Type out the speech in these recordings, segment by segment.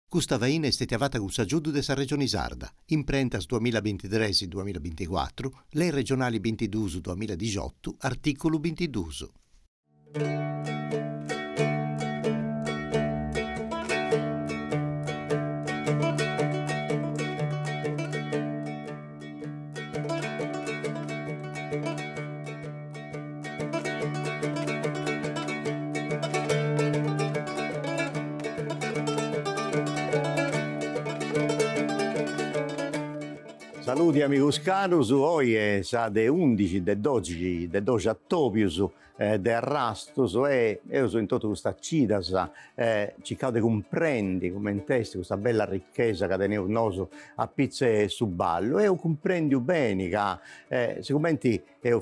Questa vaina è stata fatta con Giudu della Regione Sarda, imprentas 2023-2024, le regionali 22-2018, articolo 22. Saluti amigos carus, oggi sa de 11, de 12 attopius, de arrastus e io sono in tutto questa cidas, cercando di comprendere come in testa questa bella ricchezza che teniamo noi a pizze su ballo e io comprendo bene che sicuramente ho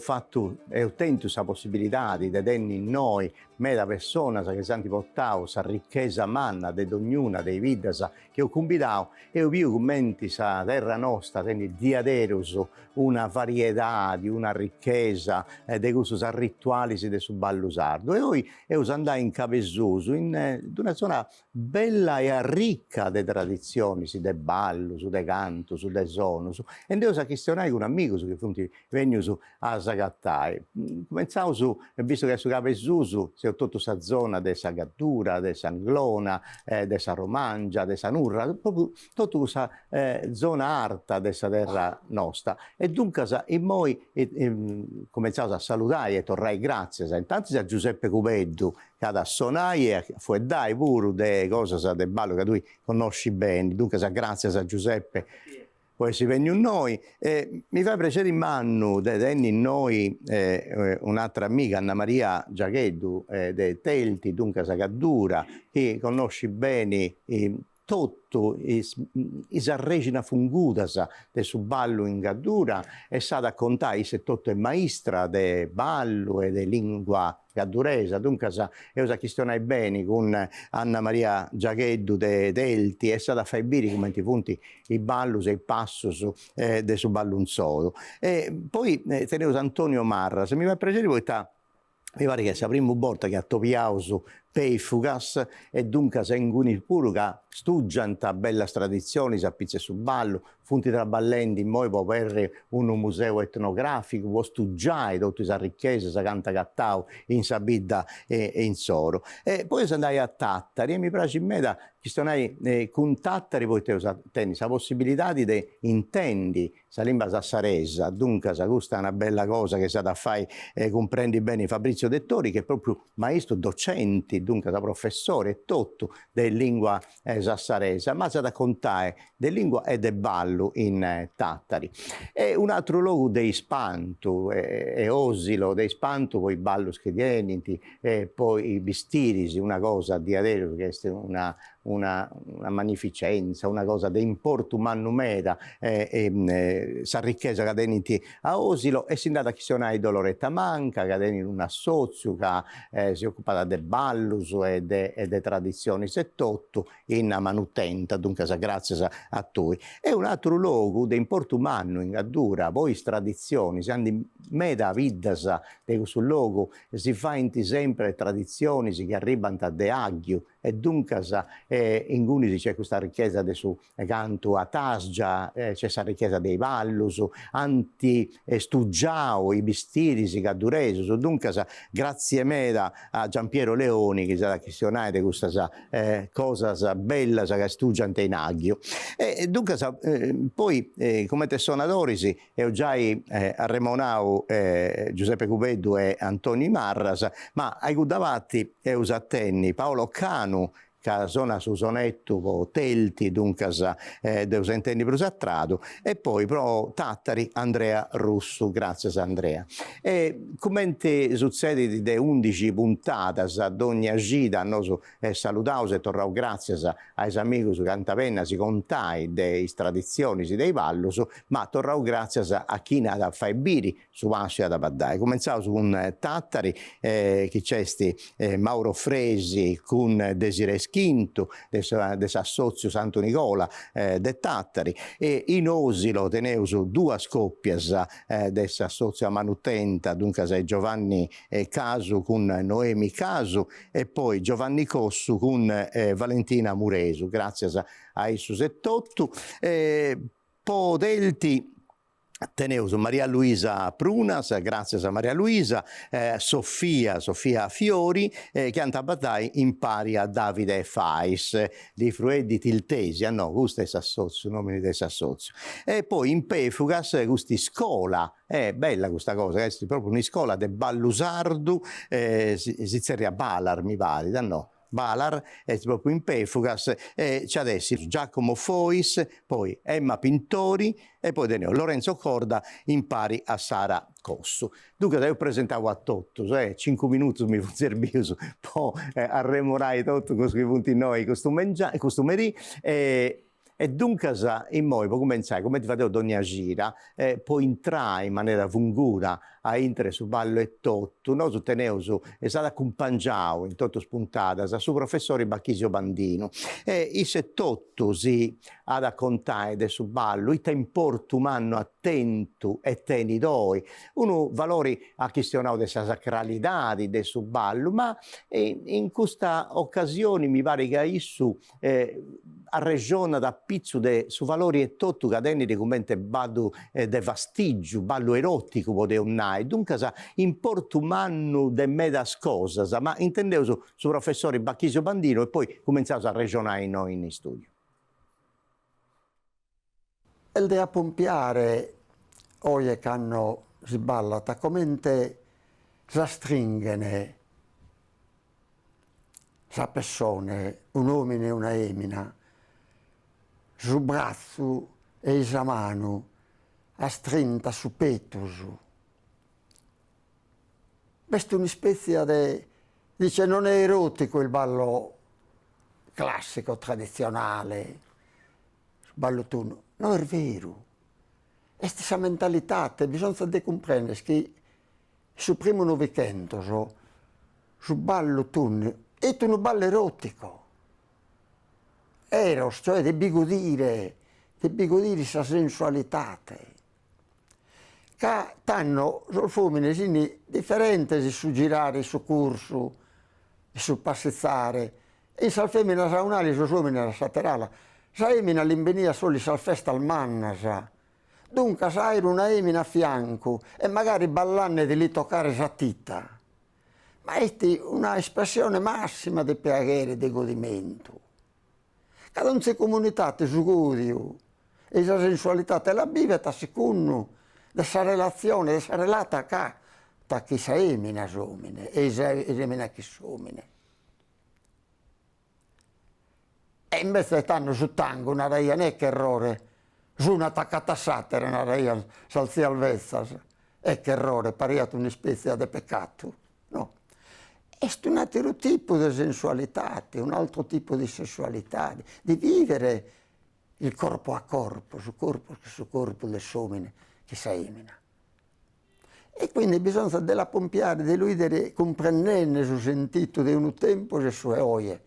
tento questa possibilità di tenere in noi meda persona che si hanno portato questa ricchezza manna di ognuna dei vidas che ho combinato e ho visto come questa terra nostra tiene diaderus una varietà di una ricchezza di questi rituali del ballo sardo e poi io sono andato in Cavesuso in una zona bella e ricca di tradizioni del ballo, del canto, del suono e io ho chiesto con un amico che è venuto a Sagattai. Cominciamo visto che su Cavesuso c'è tutta questa zona di Sagatura, di Sanglona, di Romangia, di Sanurra, proprio tutta questa zona arta della terra nostra. E dunque, in noi cominciamo a salutare e tornare grazie. Intanto a Giuseppe Cubeddu, che da suonare e fu dai pure delle cose del ballo che tu conosci bene. Dunque, grazie a Giuseppe. Poi si venne in noi. Mi fa piacere in mano di tenere in noi un'altra amica, Anna Maria Giacheddu, di Telti, dunque Sagadura, che conosci bene tutto, la regina fungudas del suo ballo in Gaddura, è stata a contare se tutto è maestra del ballo e di lingua gadduresa, dunque io so questionare bene con Anna Maria Giacheddu de Telti, è stata a fare bene come ti punti i ballos e i passos del suo ballo un solo. E poi tenevo Antonio Marra, se mi fa piacere voi mi pare che sia la prima volta che ha topiato Peifugas e dunque se in pure che studiano bella tradizioni, sappize su ballo, funti tra ballendi, poi può avere un museo etnografico, può studiare tutta questa ricchezza, sa canta cattao in Sabidda e in Soro. E poi sono andai a Tattari e mi piace in me da questionare con Tattari, poi te tenni la possibilità di intendi la lingua sassaresa, dunque questa è una bella cosa che sa da fare, comprendi bene Fabrizio Dettori, che è proprio maestro docente, dunque da professore e tutto della lingua sassaresa, ma sa da contare della lingua e del ballo in Tattari. E un altro luogo dei Spantu, è Osilo dei Spantu, poi ballo schedienti, e poi i Bistirisi, una cosa di adesso che è una magnificenza, una cosa di importo mannumera, sa ricchezza che teniti a Osilo e si è andata a chiamare Doloretta Manca, che teniti un assozio che si occupa del ballo e de tradizioni settotto in manutenta, dunque grazie a tutti. E un altro luogo di importo umano in Gaddura, poi tradizioni, si hanno meda vidas di questo luogo, si fa sempre tradizioni che arrivano da De Aglio e dunque in cui c'è questa ricchezza del suo canto a Tasgia, c'è questa ricchezza dei ballos, anti stugiao, i bistirisi gadduresi, dunque grazie meda a Giampiero Leoni che sa questionare di questa cosa bella che studiano in Aglio. E dunque poi come tessonatori ho già arremonau Giuseppe Cubeddu e Antonio Marras, ma ai davanti e usattenni Paolo Canu, che sono su sonetto con Telti, dunque devo sentire per usattrado, e poi però Tattari Andrea Russo, grazie a Andrea. E come succede de 11 puntate ad ogni agita, noi salutiamo e torniamo grazie ai amici che antavenna si contai delle tradizioni dei ballos, ma torniamo grazie a chi ne ha fai biri su Ascia da Baddai. Cominciamo con Tattari, che c'è Mauro Fresi con Desiree Schia, V, dell'assozio Santo Nicola de Tattari, e in Osilo teneuso due scoppias dell'assozio Manutenta, dunque Giovanni Casu con Noemi Casu e poi Giovanni Cossu con Valentina Muresu, grazie a Issu Settottu. Podelti teneuso Maria Luisa Prunas, grazie a Maria Luisa, Sofia Fiori, che antabatai in pari a Davide Fais, di Fruedi Tiltesi, no, questo è Sassozio, nomini di Sassozio. E poi in Pefugas, questi scola, è bella questa cosa, è proprio una scuola de Ballusardu, si zerria Balar, mi pare, no? Balar, è proprio in Pefugas, c'è adesso Giacomo Fois, poi Emma Pintori e poi Lorenzo Corda in pari a Sara Cossu. Dunque io presentavo a Totto, 5 minuti mi fu servito, poi arremorai tutto con questi punti noi costumeri, e dunque in moi, poi cominciai, come ti facevo ogni gira, poi entrai in maniera fungura a intere su ballo e Totto, noi su teneusu, è stato accompagnato in Totto spuntata, su professore Bacchisio Bandino, e i se Totto si ad raccontare del su ballo, il temporto umano attento e tenidoi, uno valori a questionare della sacralità del su ballo, ma in questa occasione mi pare che issu a regione da pizzo su valori e Totto che denni come ballo de vastigio, ballo erotico poteva nai, dunque importo umano de medas cosas, ma intendevo su professore Bacchisio Bandino e poi cominciavo a ragionare noi in studio. Il de a pompiare oie che hanno sballata come sa stringene sa persone, un uomo e una emina, su braccio e sa mano a strinta su petusu. Questa è una specie di, dice, non è erotico il ballo classico, tradizionale, il ballo tuno. No, è vero. E questa mentalità, bisogna di comprendere che su primo novecento, su ballo tuno, è un ballo erotico. Eros, cioè di bigodire questa sensualità. Che hanno sul femmine differenti su girare, su corso, su passezzare. E sal femmina saunale, su femmina saterala. Sa emina l'invenia solo sal festa al mannasa. Dunque sa era una emina a fianco e magari ballanne di lì toccare sa tita. Ma è una espressione massima di piacere e di godimento. Cada ogni comunità su godio e la sensualità te la vive ta secondo questa relazione, questa relata tra chi sa emina somine e emina chi somine. E invece stanno su tango una reia non è che errore, su una attaccata satira una reia salzia alvezza, è che errore, pariato una specie di peccato, no. È un altro tipo di sensualità, un altro tipo di sessualità, di vivere il corpo a corpo su corpo del somine che si emina. E quindi bisogna della pompiare, di lui comprendere sul sentito di un tempo le sue oie.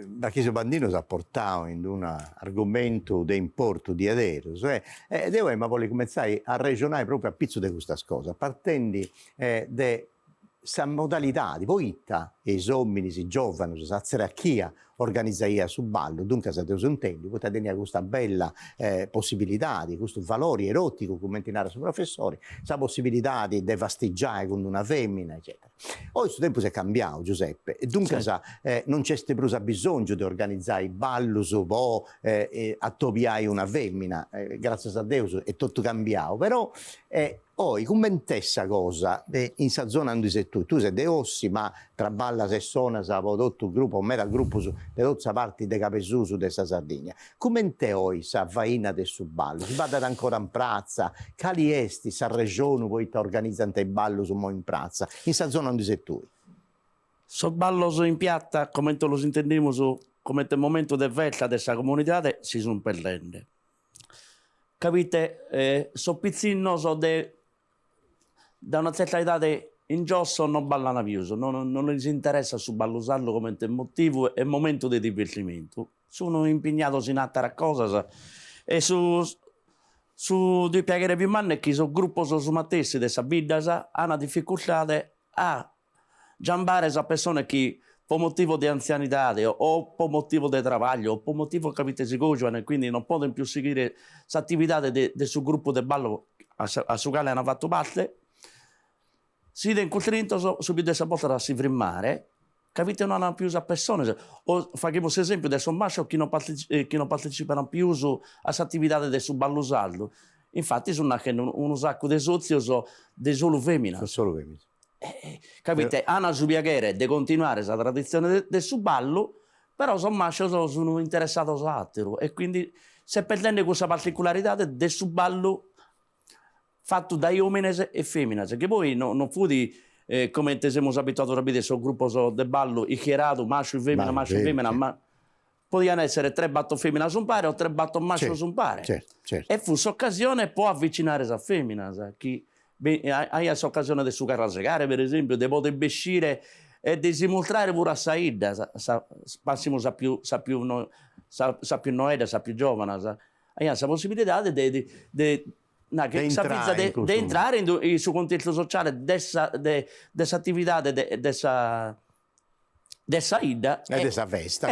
Bacchisio Bandino si ha portato in un argomento di importo di aderos, devo ma voglio cominciare a ragionare proprio a pizzo di questa cosa, partendo da questa modalità di poitta e i uomini, i giovani, la gerarchia organizzata su ballo, dunque se devo intendere, potete tenere questa bella possibilità di questo valore erotico, come tinare su professori, questa possibilità di devastiggiare con una femmina, eccetera. Oggi questo tempo si è cambiato, Giuseppe, e dunque non c'è bisogno di organizzare i ballo o a topiare una femmina, grazie a Dio è tutto cambiato, però poi come questa cosa in sa zona dove sei tu sei de Ossi, ma tra balla e sona sa tutto il gruppo, o meta gruppo su le tozza parti de Capesu su dessa Sardegna. Come te oi sa vaina del su ballo? Si vada ancora in prazza? Cali esti sa regione poi organizzano il ballo su mo in prazza? In sa zona dove sei tu? So ballo in piatta, come lo intendiamo come il momento di festa della comunità, si sono perdendo. Capite? So pizzino, so da una certa età in Giosso non ballano più, non gli interessa su ballusarlo come motivo e momento di divertimento. Sono impegnato in altre cose e su di piacere più manne che sono gruppo su Mattessi di Sabidasa hanno difficoltà a giambare a persone che per motivo di anzianità o per motivo di lavoro o per motivo capite si e quindi non possono più seguire l'attività del suo gruppo di ballo a su quale hanno fatto parte. Si è incontrato subito questa volta da si firmare, capite non hanno più persone. O facciamo l'esempio del sommaggio che non partecipano più all'attività del suo ballo saldo. Infatti sono anche un sacco di soci di solo femmine. Solo femmine. Capite? Hanno su piacere di continuare la tradizione del suo ballo, però sono interessato a altro e quindi si perdendo questa particolarità del suo ballo fatto dai uomini e femmine, che poi non fu di come siamo abituati a vedere sul gruppo del ballo schierato, maschio e femmina, ma potevano essere 3 batto femmina su un pare o 3 batto maschio su un pare. Certo. E fu quest'occasione può avvicinare la femmina, che hai questa occasione di sucare a segare, per esempio, di poter uscire e di simulare pure a Saida, Massimo sa più noeda, sa più giovane, hai questa possibilità di entrare in su contesto sociale dessa attività dessa ida e dessa festa.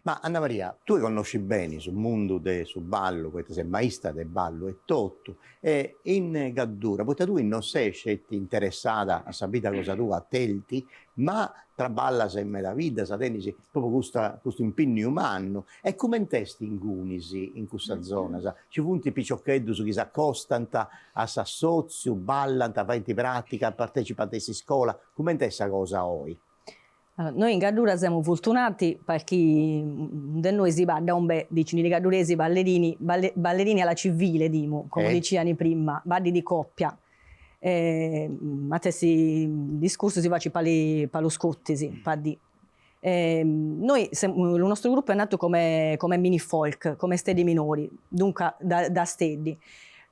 Ma Anna Maria, tu conosci bene sul mondo del ballo, tu sei maestra del ballo e tutto, e in Gaddura, perché tu non sei interessata a sapere cosa tu a telti, ma traballa sempre la vita, sa tenisi proprio questo impegno umano. E come testi in Gunisi, in questa zona? Ci punti picciocchetti su chi si accostano a s'assozio, ballano, fanno pratica, partecipano a questa scuola, come questa cosa oggi? Noi in Gaddura siamo fortunati perché da noi si parla un bel, dicono i gadduresi ballerini alla civile, come dicevano prima, balli di coppia. Ma questi discorsi si faccio per lo scottesi, noi, il nostro gruppo è nato come mini folk, come stedi minori, dunque da stedi.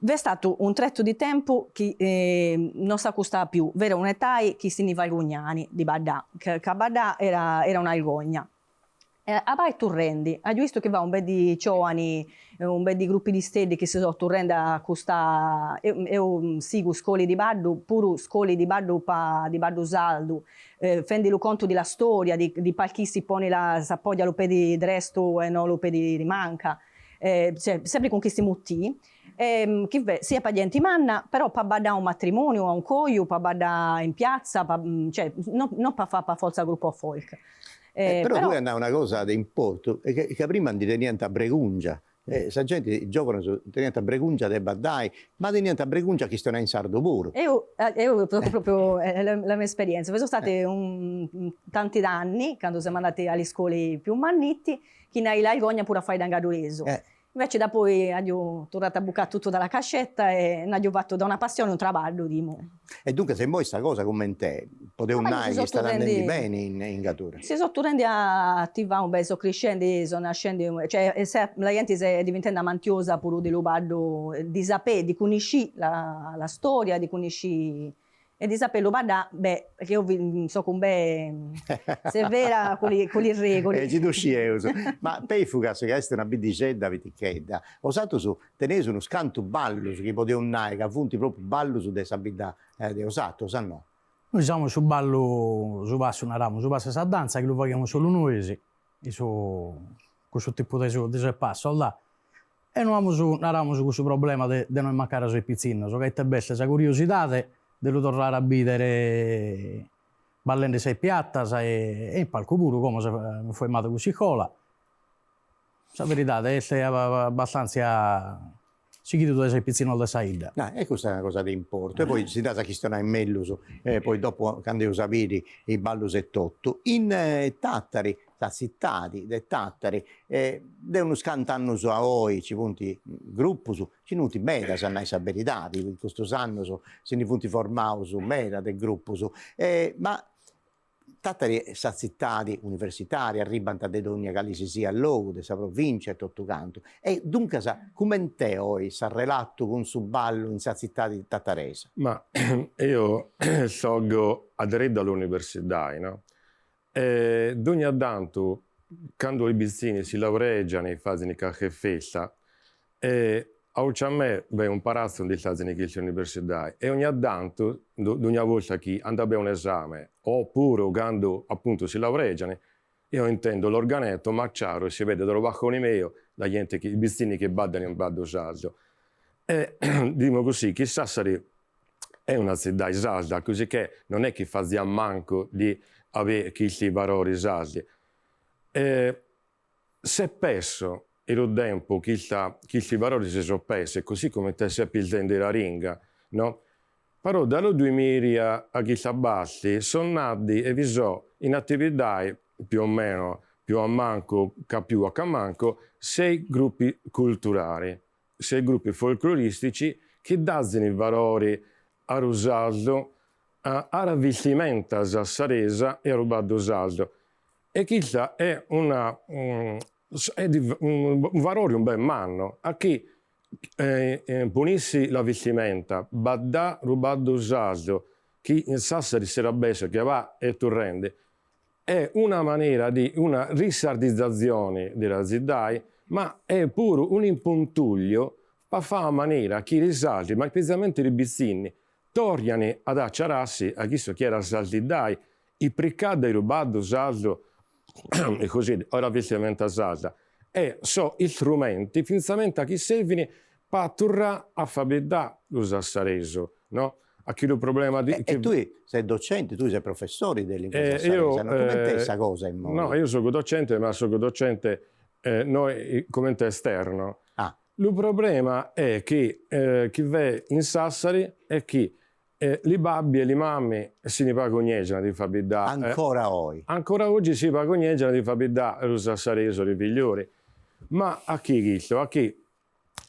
V'è stato un tratto di tempo che non si accostava più, vera un'età che si ne valgognani di Badà, che Badà era una vergogna. A parte torrendi, hai visto che va un bel di giovani, un bel di gruppi di stedi che si sono torrendi a questa, io sigo scuole di Baddo, pure scuole di Baddo di Baddo Saldo, fendilo conto della storia, di palchi si pone si appoggia lo pedi di resto e non lo pedi di manca, sempre con questi motivi. Sia per gli manna, però per badare un matrimonio, a un coio, per badare in piazza, cioè, non per fare per forza gruppo folk. Però tu hai una cosa di importo, che prima ti tenevano a Bregungia. Sa gente giovane tenevano a Bregungia dei badai, ma tenevano a Bregungia che stanno in sardo pure. Io proprio la mia esperienza. Sono state tanti anni, quando siamo andati alle scuole più mannitti, che nei la Igogna pure a fare da Gadoreso. Invece da poi ho tornato a bucare tutto dalla cascetta e ho fatto da una passione un traballo. E dunque se voi questa cosa come te, potete un'ai che sta andando bene in Gaddura? Si sono tornando a attivare un bel, sono crescendo, sono nascendo, cioè la gente è diventando mantiosa pure di Lobardo, di sapere, di conoscere la storia, di conoscere e di sapere Lobarda, perché io so con severa con le regole. Ci uscieso. Ma per fugas che è una bidicedda vitichedda, osato su tenere uno scanto ballo che poteva un'ai, che avunti proprio ballo su dessa bidda di osato, sa no? Noi siamo su ballo, su passo una ramo, su passo essa danza che lo facciamo solo noi, questo tipo di passo là. E noi abbiamo su questo problema di non mancare sui pizzini, so che è bella questa curiosità di tornare a bidere ballando sei piatta e in palco pure, come si è formato così cola. La verità è abbastanza seguito da sei pizzini da Saida. E questa è una cosa di importo. E poi si dà a chi sta in Mellus, poi dopo quando io sapere i ballus e tutto. In Tattari, cittadi dei Tattari, devono scantare a oi, ci punti gruppo su, ci nuti meda, se non hai verità, in questo anno se ne punti formati su meda del gruppo su. Ma tattari sa zittati universitari, arribano da ogni calisi sia a logo, dessa provincia e tutto canto. E dunque, come te oggi sa relato con su ballo in sa zittati tattarese? Ma io sono aderito all'università, no? E ogni tanto, quando i bambini si laureano e fanno qualche festa, a me è un palazzo di stare all'università e ogni tanto, ogni volta che andava a un esame, oppure quando appunto si laureano, io intendo l'organetto marciare e si vede dove va con i miei, la gente che, i bambini che badano in baddo saldo. E diciamo così, che Sassari è una città salda, così che non è che faccia manco di avere questi valori saldi. Se penso il tempo che questi valori si sono persi, così come te sei pildendo la ringa, no? Però dallo 2000 a questa basti sono nati e vi sono in attività più o meno, più a manco, che più a manco, 6 gruppi culturali, 6 gruppi folcloristici che danno i valori a Rosaldo, a vestimenta a Saresa e a Rubato Saldo. E questa è un valore un bel manno a chi punissi la vestimenta, badà Rubato Saldo, chi in Sassari si rabbessa che va e torrende, è una maniera di una risardizzazione della città, ma è pure un impuntuglio per fare in maniera che i risalti, ma specialmente i bizzini, tornano ad acciararsi a chi che era saldidai, i priccati di Rubato Saldo, e così, ora vestimenta salda, e sono strumenti finalmente che servono per tornare a fabbrica lo sassareso, no? A chi il problema di... E tu sei docente, tu sei professore dell'Incontro Sassarese, come te questa cosa in modo? No, io sono docente, ma sono docente noi come te esterno. Ah. Il problema è che chi va in Sassari è che i babbi e le mamme si ne pagonieggiano di fabbrica. Ancora oggi? Ancora oggi si pagonieggiano di fabbrica lo sassareso, i figlioli. Ma a chi questo? A chi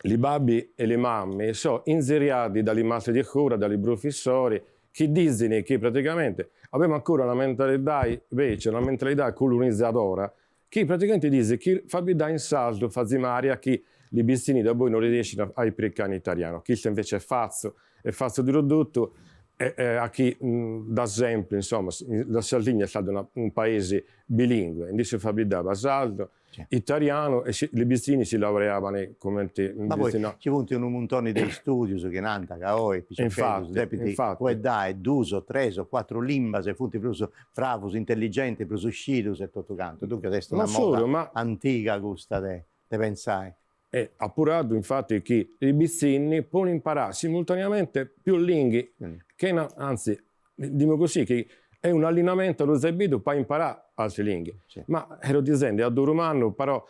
i babbi e le mamme sono inseriati dalle masse di cura, dai professori, che dicono che praticamente abbiamo ancora una mentalità, invece, una mentalità colonizzadora, che praticamente dice che fabbrica in saldo, fa zimaria, che i bistini da voi non riescono a applicare in italiano. Questo invece è falso di ridotto. A chi, da esempio, insomma, la Sardegna è stato un paese bilingue, quindi si fabbricava saldo, italiano, e i bistini si laureavano come te. Ma poi ci vogliono un montone di studi che nanta, che oggi, infatti, poi dai, d'uso, 3 o 4 lingue, se funti più bravos, intelligenti, più uscidos e tutto canto. Dunque adesso è una moda antica questa te pensai. È appurato infatti che i bistini possono imparare simultaneamente più lingue, che anzi, diciamo così, che è un allenamento allo eseguito per imparare altre lingue. Sì. Ma ero dicendo, a Durumano però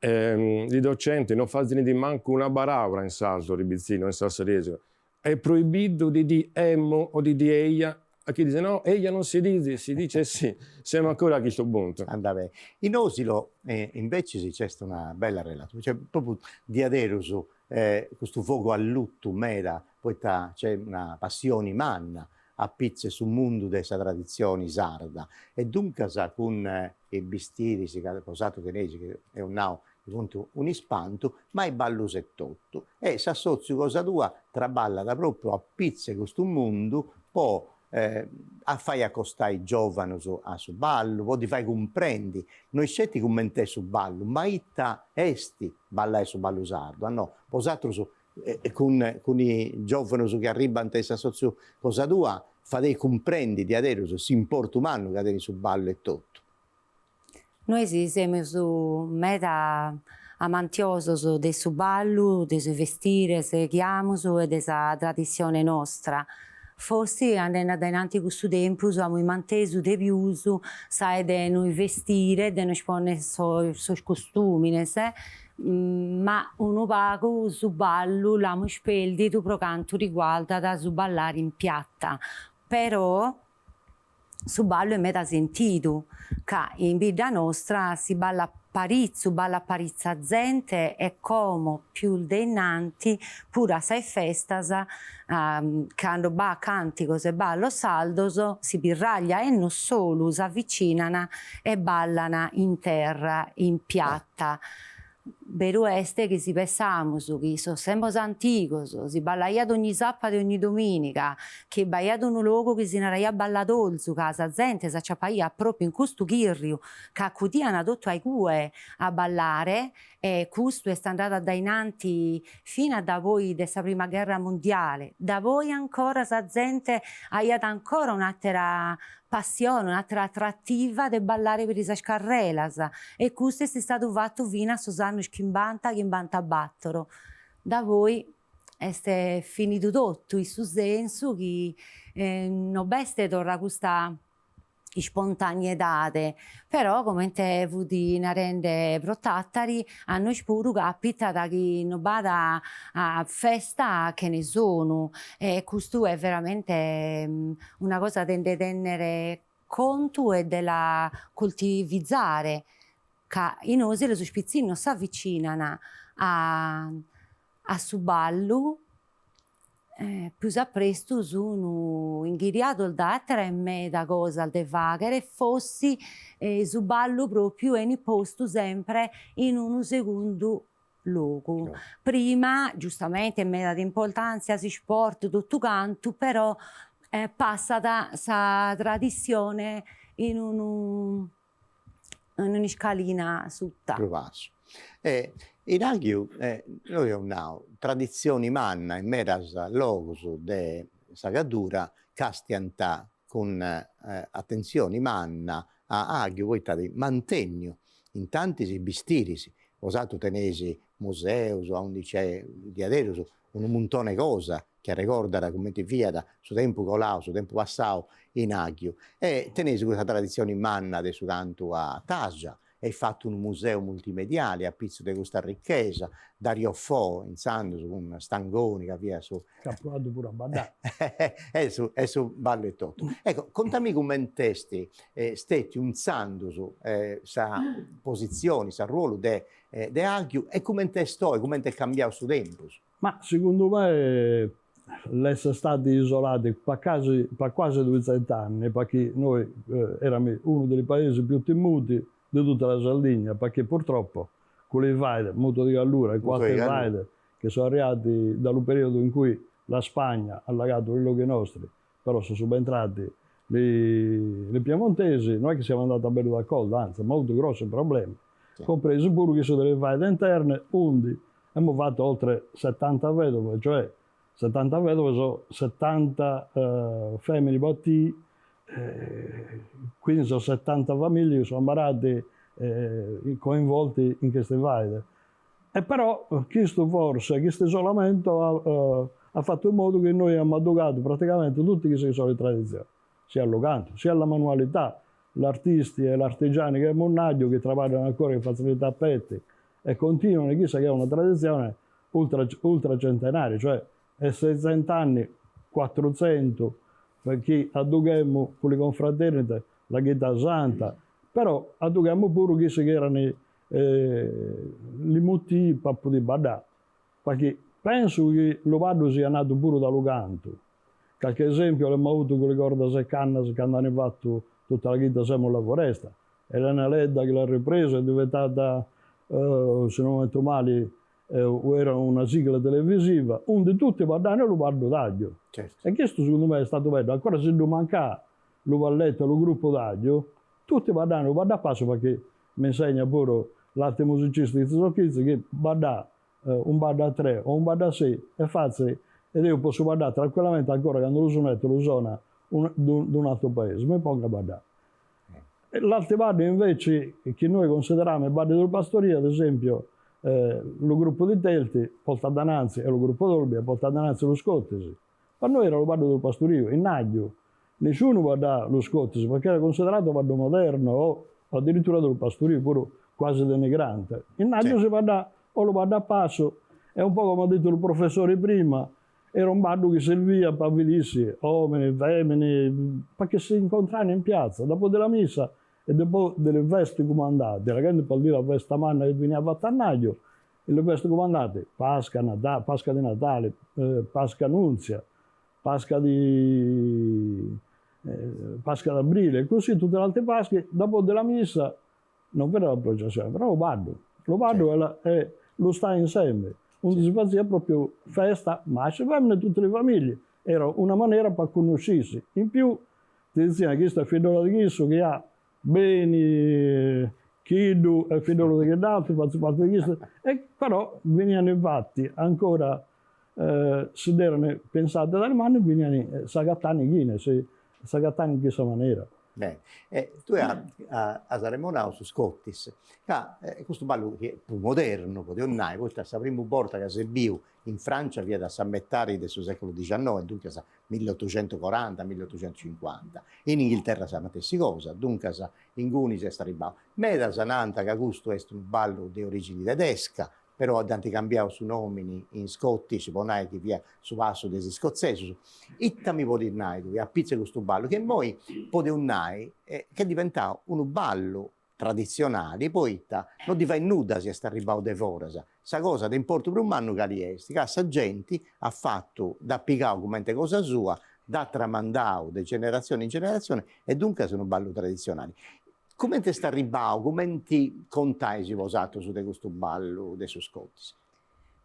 i docenti non fanno di manco una palavra in salso, i bistini, in sassarese. È proibito di dire emmo o di dire eia. A chi dice no, ella non si dice sì, siamo ancora a questo punto. Andava. In Osilo invece c'è stata una bella relazione, cioè proprio di aderuso, questo fuoco a lutto mera, poi c'è una passione manna a pizze sul mondo delle tradizioni sarda e dunque con i bistiri si è posato tenesi che è un ispanto, ma è ballo settotto e si associa cosa tua traballa da proprio a pizze questo mondo poi a fai accostare i giovani a su ballo, poi ti fai comprendi, noi scetti come te su ballo, ma itta esti ballare su ballo sardo, no, posatro su, con i giovani che arrivano a te assozio cosa tua, fate comprendi di adesso, si importa umano che aderi su ballo e tutto. Noi siamo su meta amantioso del suo ballo, del suo vestire, se chiamo e della tradizione nostra. Forse andando avanti con questo tempo abbiamo manteso di più, sai, di noi vestire, di noi spone i costumi, ma uno pago su ballo l'abbiamo spelto per quanto riguarda da su ballare in piatta. Però su ballo è meta sentito, che in vita nostra si balla parizzo, balla parizza gente e come più deinanti pure a sei festas quando va canticos e ballo saldos si birraglia e non solo si avvicinano e ballano in terra, in piatta. Vero este che si pensamus che sono sempre anticos, si ballaia ogni zappa di ogni domenica, che baiato un luogo che si naraia balladolzu, che la gente si acciappaia proprio in questo chirriu, che accudiano tutto ai cue a ballare, e questo è andato da innanti fino a da voi della prima guerra mondiale. Da voi ancora la gente ha ancora un'altra passione, un'altra attrattiva di ballare per le scarrelas, e questo è stato fatto fino a anni 50 battero. Da voi è finito tutto, in su senso che non beste torna questa spontaneità, però come te vuoi rende protattari a noi spuru capita da chi non vada a festa che ne sono, e questo è veramente una cosa da tenere conto e della coltivizzare, che in osi le sospizzine non si avvicinano a su ballo, più presto sono inghiriato da altra e meda cosa da fare, e fossi su ballo proprio in posto sempre in un secondo luogo. No. Prima, giustamente, meda di importanza si sport tutto canto, però passa da sa tradizione in un'iscalina sutta. Provasso. In Agiu noi abbiamo tradizioni manna in meras logos de sagadura castiantà con attenzione manna a Agiu voi tadi mantenio in tanti bistirisi osato tenesi museus o onde c'è di adeus un montone cosa che ricorda come ti via da su tempo colao, su tempo passato in Agiu, e tenesi questa tradizione manna de su canto a Tasia. Hai fatto un museo multimediale a pizzo di questa ricchezza, Dario Fo, in Sandus, con Stangoni, che via su... Caporato pure a Badà. è su Ballo e Toto. Ecco, contami come testi stetti un Sandus, sa posizioni, sa ruolo de Agiu, e come te sto, e come te cambiato su tempo. Ma secondo me l'essere stati isolati per quasi 200 anni, perché noi eravamo uno dei paesi più temuti di tutta la Sardegna, perché purtroppo con le vaide, molto di Gallura e qualche vaide che sono arrivati dal periodo in cui la Spagna ha allagato i luoghi nostri, però sono subentrati le piemontesi, non è che siamo andati a bello d'accordo, anzi, molto grossi problemi, sì. Compresi pure che sono delle vaide interne, onde abbiamo fatto oltre 70 vedove, cioè 70 vedove sono 70 femmine battì, quindi sono 70 famiglie che sono ambarate coinvolte in queste vaide. E però questo isolamento ha fatto in modo che noi abbiamo adogato praticamente tutte queste sono le tradizioni, sia al canto, sia alla manualità, gli artisti e gli artigiani che è Monnaggio, che lavorano ancora in facilità tappeti e continuano, chissà che è una tradizione ultra centenaria, cioè è 600 anni, 400 perché addughiamo con le confraternite la Ghietta Santa, però addughiamo pure che erano i motivi per poter badare, perché penso che lo vado sia nato pure dallo canto. Qualche esempio abbiamo avuto con le corde seccanne che hanno fatto tutta la Ghietta Semo la foresta. Elena Ledda che l'ha ripresa è diventata, se non metto male, era una sigla televisiva, onde tutti guardano lo guardo d'aglio. Certo. E questo secondo me è stato bello. Ancora se non manca lo balletto, lo gruppo d'aglio, tutti guardano, lo guarda a passo perché mi insegna pure l'arte musicista di Zocchizzi che guarda un guarda a 3 o un guarda a 6 è facile, ed io posso guardare tranquillamente ancora quando lo sonetto lo suona di un altro paese, mi pongo a guardare. L'altre barde invece che noi consideriamo il barde del Pastoria, ad esempio, lo gruppo di Telti, Porta Dananzi e lo gruppo d'Olbia, Porta Dananzi e lo Scottesi. Per noi era lo bardo del Pastorio, in Aglio. Nessuno guardava lo Scottesi perché era considerato bardo moderno o addirittura del Pastorio, pure quasi denigrante. In Aglio si guarda o lo guarda a passo, è un po' come ha detto il professore prima, era un ballo che serviva per vedere uomini, femmine, perché si incontravano in piazza, dopo della messa e dopo delle vesti comandate. La gente per dire la vesta manna che veniva a Tannaglio, e le vesti comandate, Pasqua di Natale, Pasqua Nunzia, Pasqua d'Aprile, così tutte le altre Pasche, dopo della messa non era la processione, però lo ballo è lo sta insieme, onde si faceva proprio festa, maschi e femmine, tutte le famiglie, era una maniera per conoscersi. In più ti dicevano che questa è figliola di questo che ha beni, Chidu è figlio di Gheddafi, faccio parte di questo, e però venivano infatti ancora, se erano pensate dalle mani, venivano sagattani in questa maniera. Bene. Tu a Saremonao su Scottis, questo ballo che è più moderno, poteva questa è la prima volta che si viu in Francia via da San Mettari del secolo XIX, dunque 1840-1850. In Inghilterra sa la stessa cosa, dunque in Gunis è sta ribau. Meda sananta che questo è un ballo di origini tedesca, però hanno cambiato su nomini in Scottish, ponai che via su passo dei scozzesi. Itta mi può dire, a pizza questo ballo, che poi può dire che diventa un ballo tradizionale, poi itta non ti fai nuda se sta arrivato de forasa. Sa cosa ti importa per un anno che li esti, che sa gente ha fatto da piccao come cosa sua, da tramandao di generazione in generazione, e dunque sono ballo tradizionali. Come ti sta arrivato, come ti contai si usato su questo ballo dei Scottis?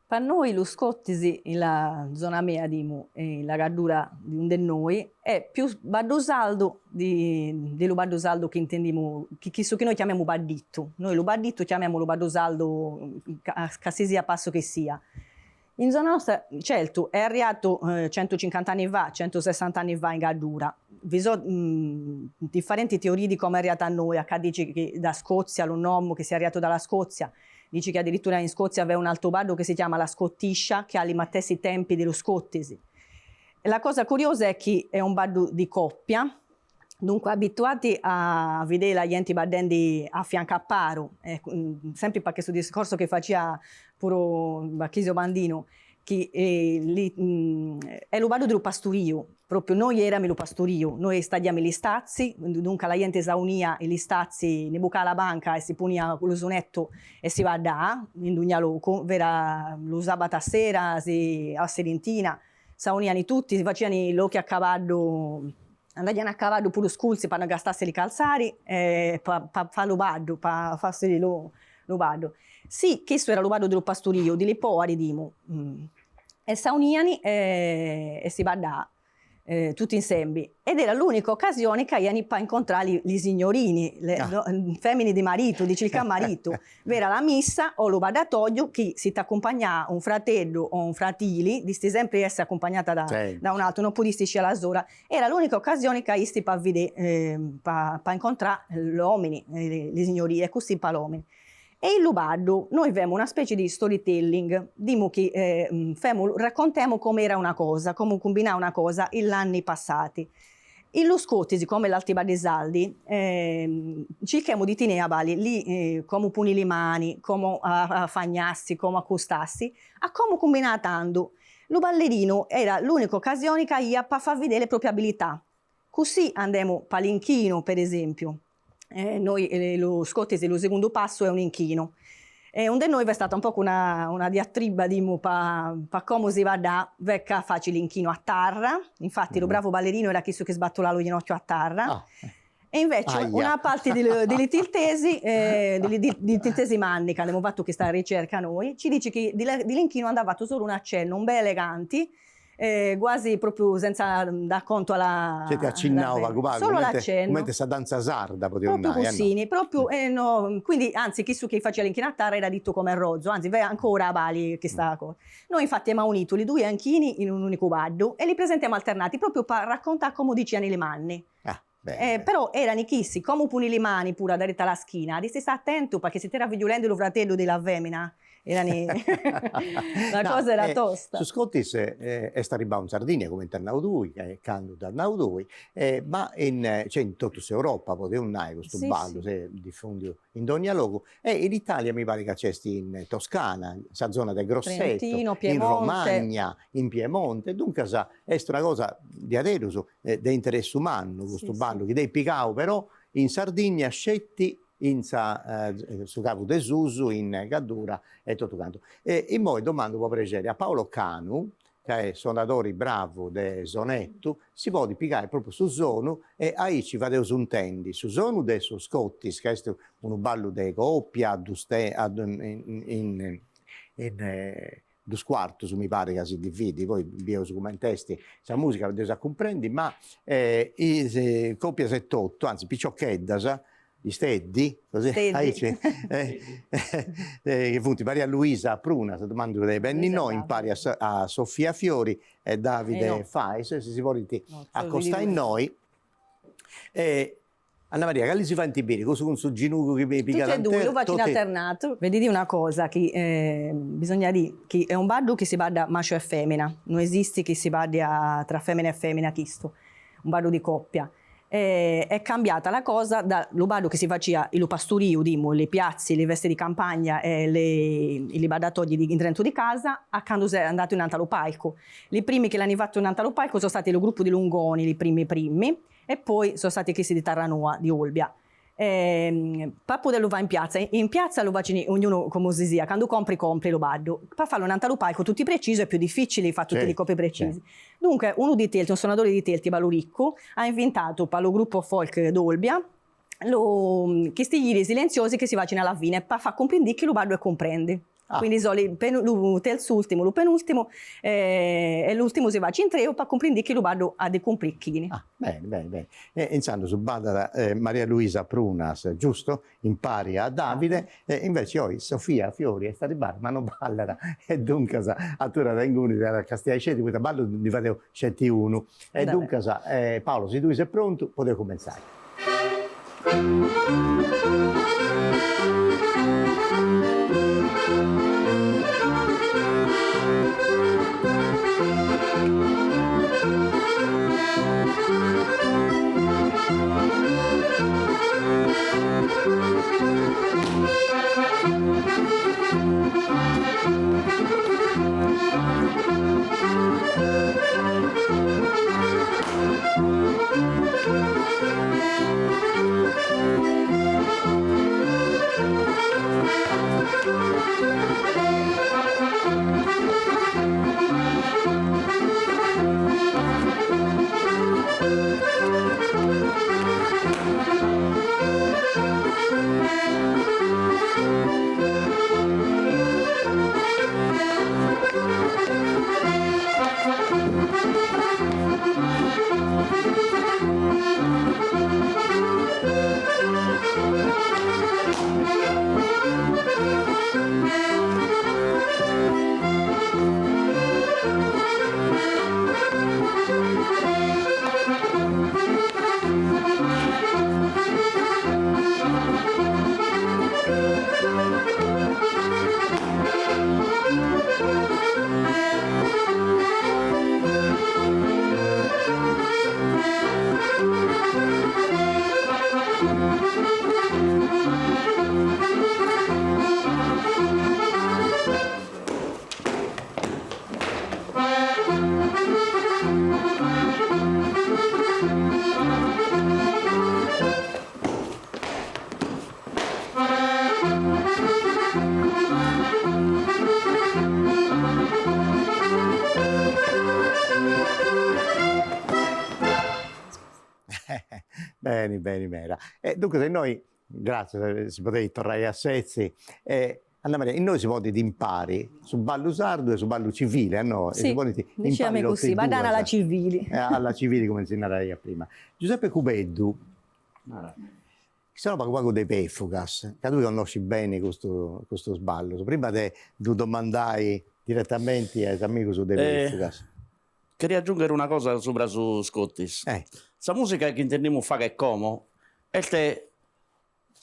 Per noi lo Scottis, la zona mia la radura di un di noi, è più baddosaldo dello baddosaldo che intendiamo, che noi chiamiamo badditto. Noi lo badditto chiamiamo lo baddosaldo qualsiasi a passo che sia. In zona nostra, certo, è arrivato 150 anni fa, 160 anni fa in radura. Vi sono differenti teorie di come è arrivato a noi. Acá dice che da Scozia, lo nome che sia arrivato dalla Scozia, dice che addirittura in Scozia aveva un altro ballo che si chiama la scottiscia, che ha i stessi tempi dello scottesi. E la cosa curiosa è che è un ballo di coppia, dunque abituati a vedere la gente battendo a fianco a paro, sempre per questo discorso che faceva pure Bacchisio Bandino, che è lo ballo dello pastorio. Proprio noi eravamo lo pastorio, noi stadiamo gli stazzi, dunque la gente saunia e gli stazzi, ne bucava la banca e si punia con lo sonetto e si va a da, in ogni loco, vera lo sabato sera, a Serentina, sauniani tutti, si facevano gli occhi a cavallo, andavano a cavallo pure sculsi per non gastarsi i calzari, per fare lo baddo, per farsi lo baddo. Sì, questo era lo baddo dello pastorio, di lì poi arriviamo. E sauniani e si va a da. Tutti insieme, ed era l'unica occasione che iani pa incontrare gli signorini, le femmine di marito, di circa marito, vera la missa o lo badatoio che si ti accompagna un fratello o un fratili, disti sempre essere accompagnata da un altro, non podisti scegliere la sola, era l'unica occasione che isti pa vedere, pa incontrare gli uomini, le signorie, e così pa l'uomini. E il Lubaddo, noi abbiamo una specie di storytelling, dimo che raccontiamo come era una cosa, come combinava una cosa gli anni passati. In lo Scottis, come l'altri badesaldi, cerchiamo di tenere a bali lì come puni le mani, come a fagnarsi, come accostarsi, a come combinare tanto. Lo ballerino era l'unica occasione che ia per far vedere le proprie abilità. Così andiamo palinchino, per esempio. Noi lo Scottis, lo secondo passo è un inchino. Un di noi è stata un po' una diatriba per come si va da vecca facile l'inchino a terra. Infatti lo bravo ballerino era questo che sbattola lo ginocchio a terra. E invece una parte delle tiltesi, di tiltesi manni, che abbiamo fatto questa ricerca noi, ci dice che di l'inchino andava fatto solo un accenno, un bel eleganti, quasi proprio senza dar conto alla... Cioè ti accennava, solo l'accenno. Come questa danza sarda, proprio così, no? Proprio, no. Quindi, anzi, chi su che faceva l'inchinatara era detto come rozzo, anzi, ancora a Bali questa cosa. Noi infatti abbiamo unito i due anchini in un unico baddo e li presentiamo alternati proprio per raccontare come dicevano le manne. Però erano chissi, come puni le mani pure a dare la schina, di sta attento perché se ti era violento lo fratello della femmina, La cosa era tosta. Su Scottis è stato arrivato in Sardegna come internato lui, che canto da lui, ma cioè in tutta Europa poteva andare questo ballo, si diffonde in ogni luogo. E in Italia mi pare che c'è in Toscana, la zona del Grosseto, Trentino, in Romagna, in Piemonte. Dunque è una cosa di adesso, di interesse umano questo ballo, che dei piccao però in Sardegna scetti su Capo de Susu, in Gaddura e tutto quanto. E poi domando per piacere a Paolo Canu, che è suonatore bravo del sonetto, si può piegare proprio su zonu e ahí ci vado su un tendi, su zonu de su Scottis, che è un ballo de coppia, in due quartos mi pare che si dividi, poi bio su come testi, la musica la comprendi, ma coppia 78, anzi picciocchedda, gli steddi, così, che punti, Maria Luisa Pruna, se domando dei benni no, impari a Sofia Fiori e Davide Fais, se si vuole accostare in noi. Anna Maria, che si fa in Tiberi? Cosa con su ginugo che mi pica tutti e due, lo faccio in alternato. Vedi una cosa, che bisogna dire che è un ballo che si bada maschio e femmina, non esiste che si bada tra femmina e femmina, questo, un ballo di coppia. È cambiata la cosa dallo ballo che si faceva il pastorio, le piazze, le vesti di campagna e i badatogli dentro di casa, a quando è andato in altro palco. I primi che l'hanno fatto in altro palco sono stati il gruppo di Lungoni, i primi, e poi sono stati questi di Terranova, di Olbia. Pappo lo va in piazza lo va ognuno come si sia, quando compri lo ballo. Per farlo in altro palco tutti precisi è più difficile, fa tutti i copi precisi. Dunque uno di Telti, un suonatore di Telti, Ballo Ricco, ha inventato per lo gruppo folk d'Olbia questi giri silenziosi che si vacina alla fine per far comprendere che lo ballo e comprende. Quindi lo terzultimo, lo penultimo e l'ultimo si va in tre per comprendere che lo ballo ha dei compricchini. Bene. Insomma, su bada Maria Luisa Prunas, giusto? Impari a Davide, invece oggi Sofia Fiori è stata in bar, ma non balla, e dunque a tu da Inguni, da Castigliaceti, questo ballo di fatto scetti uno. E dunque Paolo, se tu sei pronto, potete cominciare. Bene. Dunque se noi, grazie, si poteva tornare a Sezzi, Anna Maria, noi si può di impari su ballo sardo e su ballo civile, no? Sì, diciamo così, badana alla civili. Alla civili come si narraia prima. Giuseppe Cubeddu, sono qualcuno dei Pefugas, che tu conosci bene questo sballo. Prima di domandare direttamente agli amici su dei Pefugas. Queria aggiungere una cosa sopra su Scottis. La musica che intendiamo fare è come,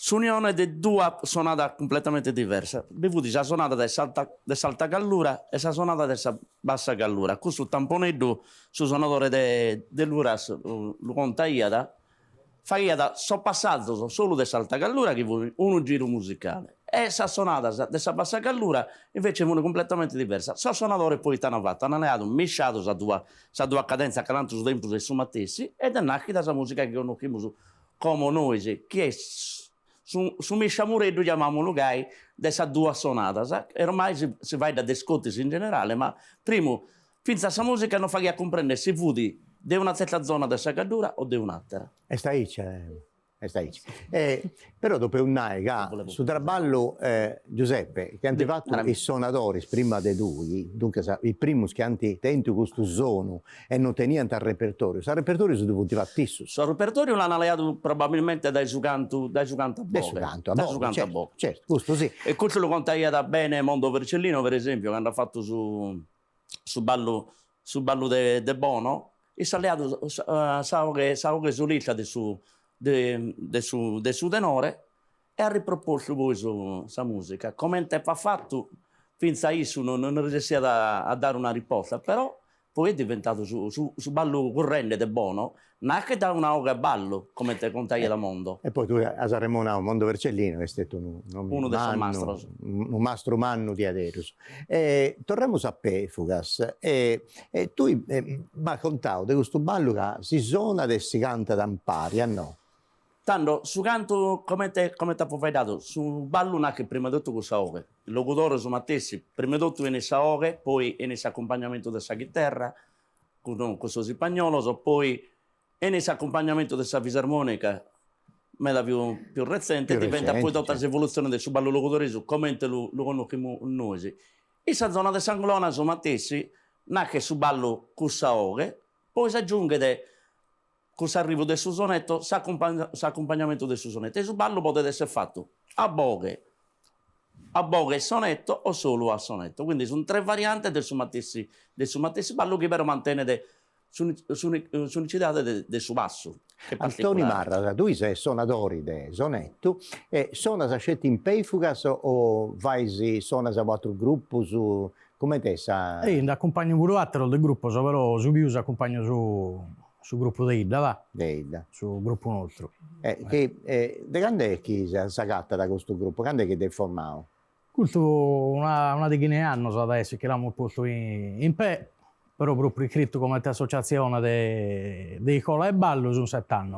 S'unione di due suonate completamente diverse. Bevuti la suonata dell'alta gallura e la suonata della bassa gallura. Questo tamponetto, su suonatore dell'Uras, lo conta Iada, fa Iada soppassato solo dell'alta gallura che vuole un giro musicale. E la suonata della bassa gallura invece è una completamente diversa. Il suonatore poi ti hanno fatto, hanno alleato, misciato la due cadenza che hanno su tempo dei sumatessi ed è nata la musica che conosciamo come noi, che è su Misciamureddu chiamiamo lugai dessa due sonate, e ormai si va da descotti in generale, ma prima, finza questa musica non fa che comprendere se vudi di una certa zona della cadura o di un'altra. E sta lì, però dopo un anno, su traballo Giuseppe, che hanno fatto i suonatori prima di lui, dunque i primi che hanno tenuto questo suono e non tenivano il repertorio, il repertorio si doveva fare stesso. Il repertorio l'hanno alleato probabilmente dai giganti a Boca. Certo, questo sì. E questo lo conta da bene Mondo Vercellino, per esempio, che hanno fatto su ballo de Bono, e si è alleato sa che solista di su tenore e ha riproposto poi questa musica. Come è fatto, finza adesso non riusciva a dare una risposta, però poi è diventato su ballo corrente di Bono, neanche da una ora a ballo, come te contai da Mondo. E poi tu a Sanremo Mondo Vercellino è stato uno dei mastros. Un mastro manno di adesso. Torniamo a Pefugas. Tu mi hai contato di questo ballo che si suona e si canta da impari, no? Tanto, su canto, come te puoi dato, su ballo che prima di tutto questa ora. Il locutore su Mattessi, prima di tutto in questa ora, poi in questo accompagnamento della chitarra, con questo spagnolo, poi in questo accompagnamento della fisarmonica, mela più recente, diventa poi tutta l'evoluzione del ballo locutore, come lo conosciamo noi. In questa zona di Sanglona su Mattessi, nasce su ballo questa ora, poi si aggiunge con l'arrivo del suo sonetto, l'accompagnamento del suo sonetto. E su ballo potete essere fatto a boghe e sonetto o solo a sonetto. Quindi sono tre varianti del suo matessi ballo che però mantiene l'unicità del suo basso. Antonio Marra, tu sei suonatore di sonetto e suona scetti in Pefugas o vai suona a quattro gruppi su... Come te sa? Accompagno pure altro del gruppo, però su più accompagno sul gruppo di Ida, va? Sul gruppo nostro. Da quando è che si è gatta da questo gruppo? Quando è che ti è formato? Questo una di che anni adesso che l'abbiamo posto in pé, però proprio iscritto come associazione di Cola e Ballo sono 7 anni.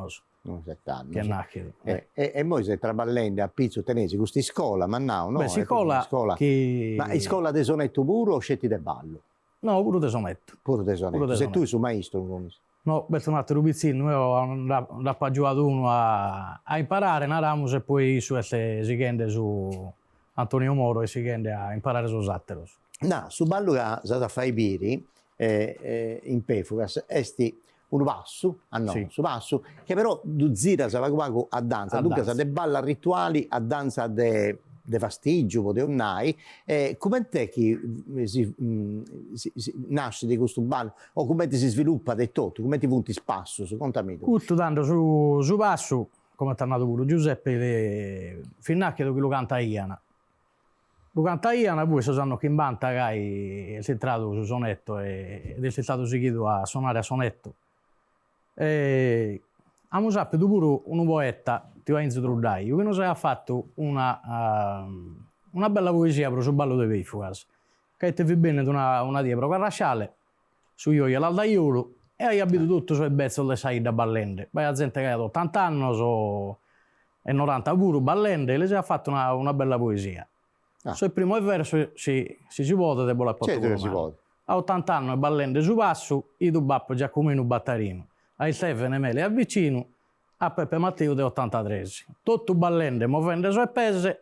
7 anni. Che nasce. E voi siete traballando a Pizzo Tenesi, questa scuola, ma no? Beh, scuola che... Ma è scuola di sonetto puro o scetti di ballo? No, pure di sonetto. Pure di sonetto. Se tu sei maestro, come? No, per un altro pizzino, io ho appoggiato uno a imparare, naramos e poi su si chiede su Antonio Moro e si chiede a imparare su Zatteros. No, su ballo che sa fai biri in Pefugas, esti un basso, sì. Su basso, che però du zira sa va a danza, dunque sa de balla rituali a danza de fastigio, de onnai, come te che si nasce di questo ballo o come ti si sviluppa di tutto, come ti punti spasso, contami tu. Tutto tanto su basso, come è tornato pure Giuseppe, fino a che lo canta Iana. Lo canta Iana, poi si sanno che in banda è entrato su sonetto ed è stato seguito a suonare a sonetto. Abbiamo saputo pure un poeta, Enzo Truddaio, che nos ha fatto una bella poesia per sul ballo dei Pefugas, che ti fa bene una dietro carrasciale, su io e l'aldaiolo, e hai abito tutto sui bezzi delle saide ballende. Poi la gente che ha 80 anni e 90 pure ballende, e le si ha fatto una bella poesia. Il primo verso si può, te vuole portare si può. A 80 anni ballende su passo, i tu bappo Giacomino Battarino, a Stefano Mele a vicino, a Peppe Matteo di 83. Tutto ballende, muovendo sue pese,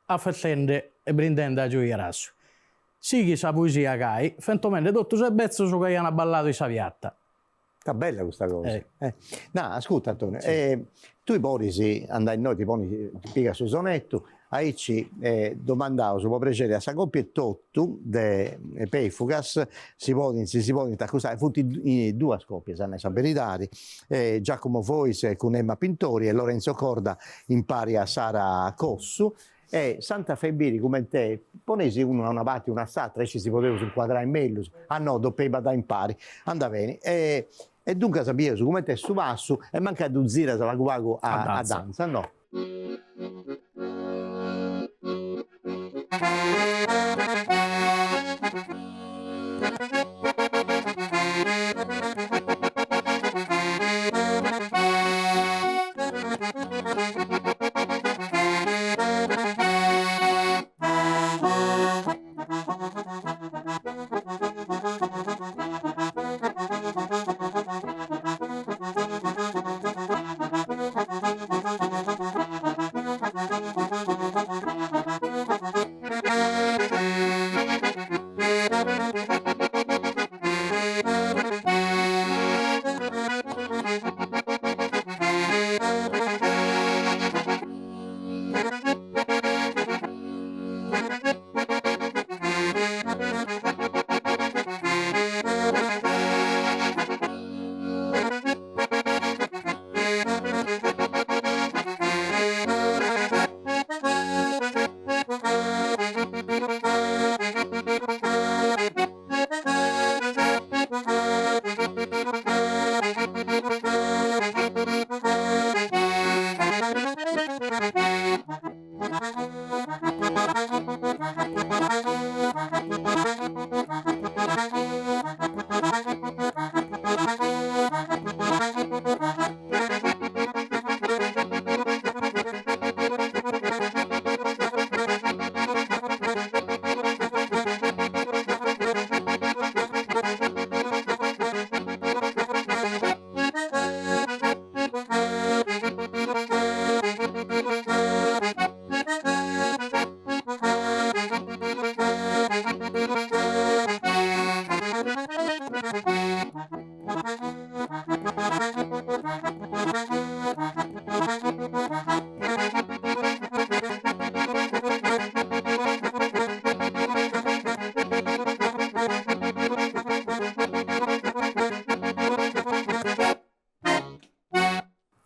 affettende e brindendo a gioia rasso. Sì che sa poesia che fentomende tutto sue bezzo su che hanno ballato i Saviatta. Sta bella questa cosa. No, ascolta Antonio, tu i Borisi andai noi, ti piega sul sonetto, Aici domandavo, se può piacere, a sa coppia tottu de Pefugas si può accusare, futti due coppie, sanno sa verità, Giacomo Fois con Emma Pintori e Lorenzo Corda in pari a Sara Cossu. E Santa Febiri come te, ponesi uno a una parte una l'altra e ci si poteva inquadrare in meglio, ah no, doppia da impari, anda bene. E dunque sappiamo come te su Vassu e manca di zira la guago a danza, no?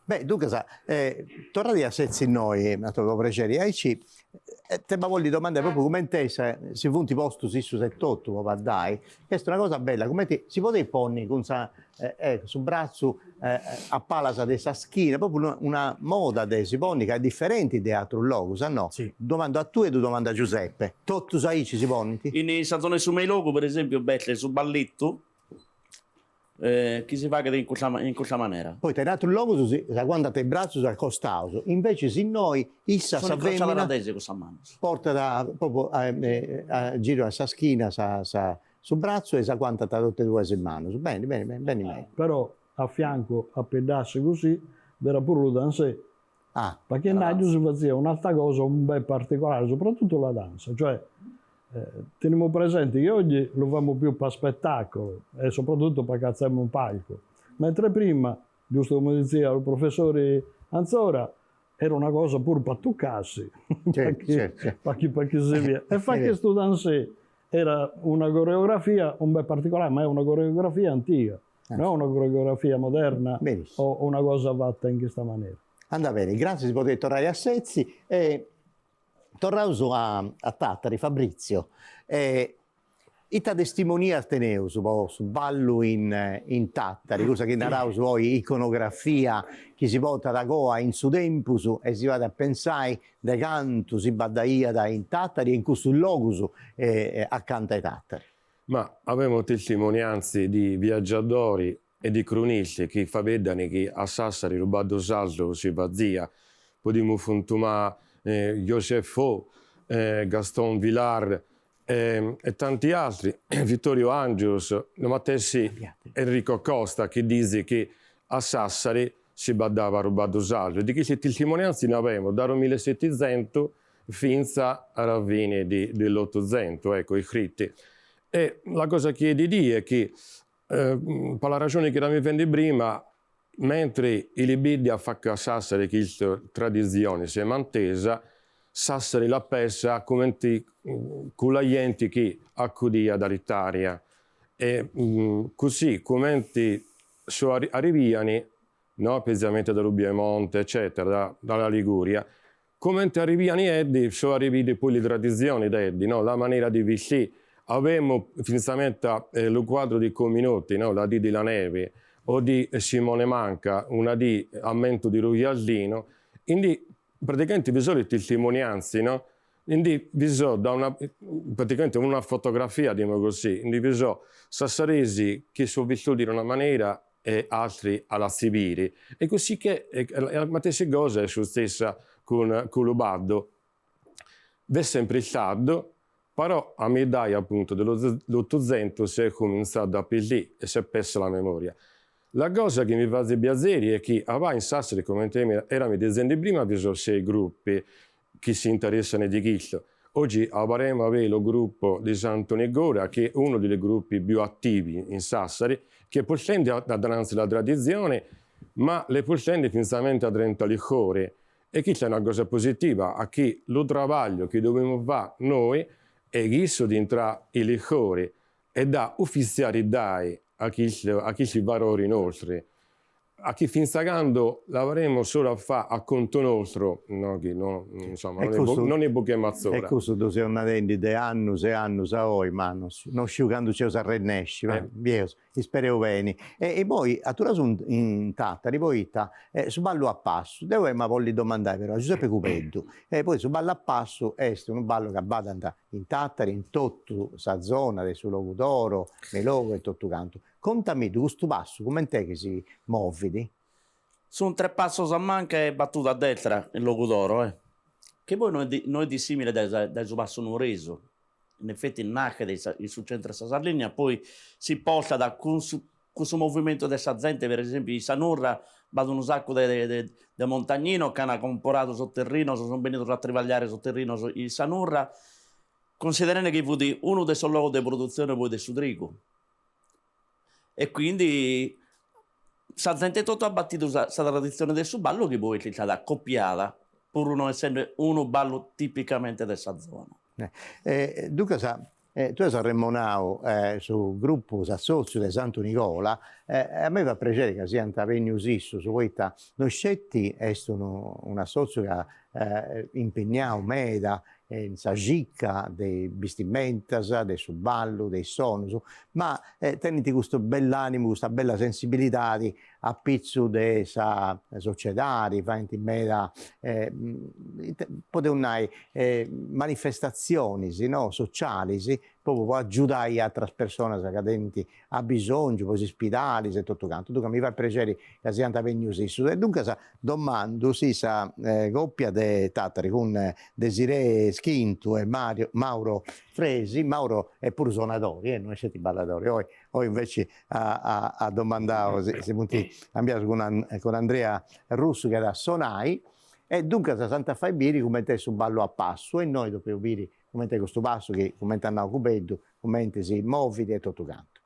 Beh, dunque, tornati a Sezzi noi, a tuo piacere, aici, te ma voglio domandare proprio come te si funti posto su 78, ma dai, questa è una cosa bella, come te si poteva porre con su braccio a palasa di sa schina, proprio una moda dei si pone che è differente da altro luogo, no? Sì. Domando a tu e tu domando a Giuseppe, tutto sai ci si pone? In stagione su mei logo, per esempio, belle su balletto, chi si fa in questa maniera. Poi te in altro luogo quando te braccio al costato, invece se noi issa Sono femmina con questa mano. porta proprio a giro a sa schina sul braccio e sa quanta ta tutte e due in mano. Bene, bene, bene, bene. Però a fianco a pedassi così era pure lo danse. Perché in si faceva un'altra cosa un bel particolare, soprattutto la danza. Cioè, teniamo presente che oggi lo fanno più per spettacolo e soprattutto perché alziamo un palco. Mentre prima, giusto come diceva il professore Anzora, era una cosa pure per toccarsi. Perché si via. E fa che sto danse era una coreografia un bel particolare, ma è una coreografia antica, non è una coreografia moderna. Benissimo. O una cosa fatta in questa maniera. Andava bene, grazie, si potete tornare a Sezzi. Tornando a Tattari, Fabrizio, ita testimonia teneu su ballo in Tattari, cosa che narrau su poi iconografia che si porta da Goa in su tempus e si va a pensare da canto si baddaia da in Tattari e in questo luogo accanto ai Tattari. Ma avevamo testimonianze di viaggiatori e di cronisti che vedono che a Sassari rubato saldo si vazia, potremmo funtumare Joseph Faux, Gaston Villard e tanti altri, Vittorio Angius, ma stessi Enrico Costa che dice che a Sassari si badava rubato saldo. Di queste testimonianze ne avevamo dal 1700 fino alla fine dell'800, ecco, i scritti. E la cosa che è di dire è che, per la ragione che mi venne prima, mentre i libidi a Facca Sassari, questa tradizione si è mantesa, Sassari la pessa come con la gente che accudia dall'Italia. E così come sono arrivati, no, specialmente dal Piemonte, eccetera, dalla Liguria, come arrivano sono arrivate poi le tradizioni, no? La maniera di vestire. Abbiamo finalmente il quadro di Cominotti, no? La di la Neve, o di Simone Manca, una di Ammento di Ruglialdino, quindi praticamente vi sono le testimonianze, no? Quindi vi sono praticamente una fotografia, diciamo così, quindi vi sono sassaresi che sono vissuti in una maniera e altri alla Sibiri. E così che la stessa cosa è successa con Lubaddo. È sempre stato, però a metà appunto dell'Ottocento si è cominciato a perdere e si è persa la memoria. La cosa che mi fa piacere è che in Sassari, come eravamo dicendo prima, vi sono 6 gruppi che si interessano di questo. Oggi avremo il gruppo di Sant'Onigora, che è uno dei gruppi più attivi in Sassari, che portende a danza la tradizione, ma le portende finalmente a 30 liquori. E questa è una cosa positiva, a che lo lavoro che dobbiamo fare noi è questo di entrare i liquori e da ufficialità a questi valori nostri. A chi fin quando lavoreremo solo a fare a conto nostro, no, che no, insomma, non è poche mazzora. E questo si è andando di anni e anni a oggi, ma non sciugando ci a rennesci, spero bene. E poi, a tu in Tattari, poi su ballo a passo, devo ma voglio domandare però a Giuseppe Cupeddu, e poi su ballo a passo è un ballo che va in Tattari, in tutta la zona del suo Logudoro, Melogo e tutto canto. Contami tu, questo passo, come te che si muovi? Sono 3 passi a manca e battuto a destra il Logudoro, che poi non è dissimile dal suo passo nureso. In effetti nasce sul centro della Sardegna, poi si posta da questo movimento della gente, per esempio in Sanurra, vado un sacco di montagnino che hanno comprato sotterrino, sono venuti a travagliare sotterrino in Sanurra, considerando che fu uno dei suoi luoghi di produzione poi del Sudrigo. E quindi sa gente tutto ha battuto questa tradizione del ballo che poi è stata accoppiata pur non essendo uno ballo tipicamente della zona. Dunque, tu sei Remonao sul gruppo Sassozio di Santo Nicola, a me fa piacere che sia venuto su questa. Noi scetti è una socio che impegnato meda in sagicca dei vestimenta, del ballo, dei suoni, ma teniti questo bell'animo, questa bella sensibilità a pizzo dei società, fanti meda, potevano manifestazioni no, sociali, proprio per aiutare altre persone che hanno bisogno, poi ospitali e tutto quanto. Dunque mi fa piacere che sia venuto su. E dunque domando se sa coppia di Tattari con Desiree Schintu e Mauro Fresi. Mauro è pure suonatore, non è scetti ballatori. Poi invece ha domandato se abbiamo con Andrea Russo che era Sonai. E dunque sa Santa Fai Biri come te su ballo a passo e noi dopo Biri come te questo passo che come te andavo Cupeddu, come te si muovi e tutto canto.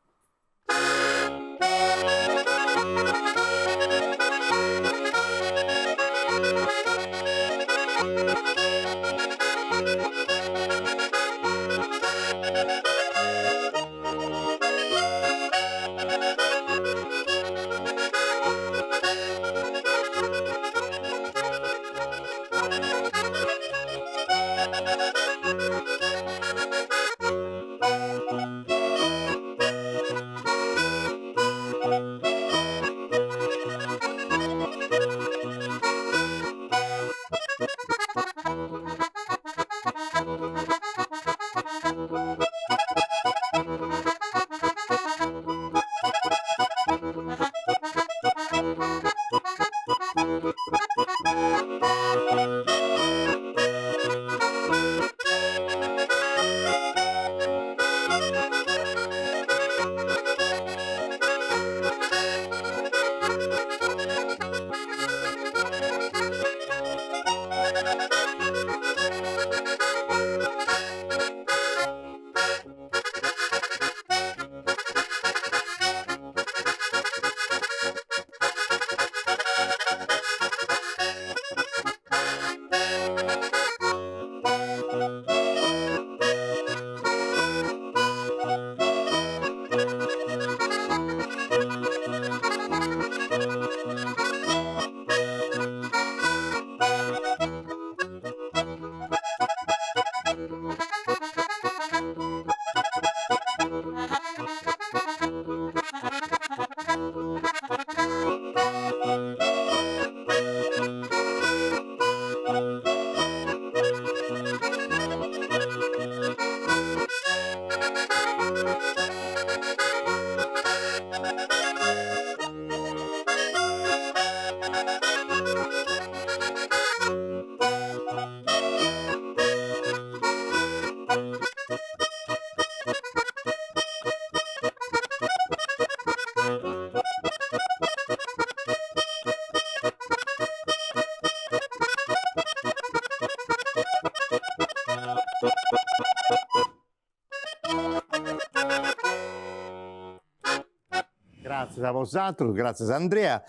Grazie a vosaltro, grazie a Andrea.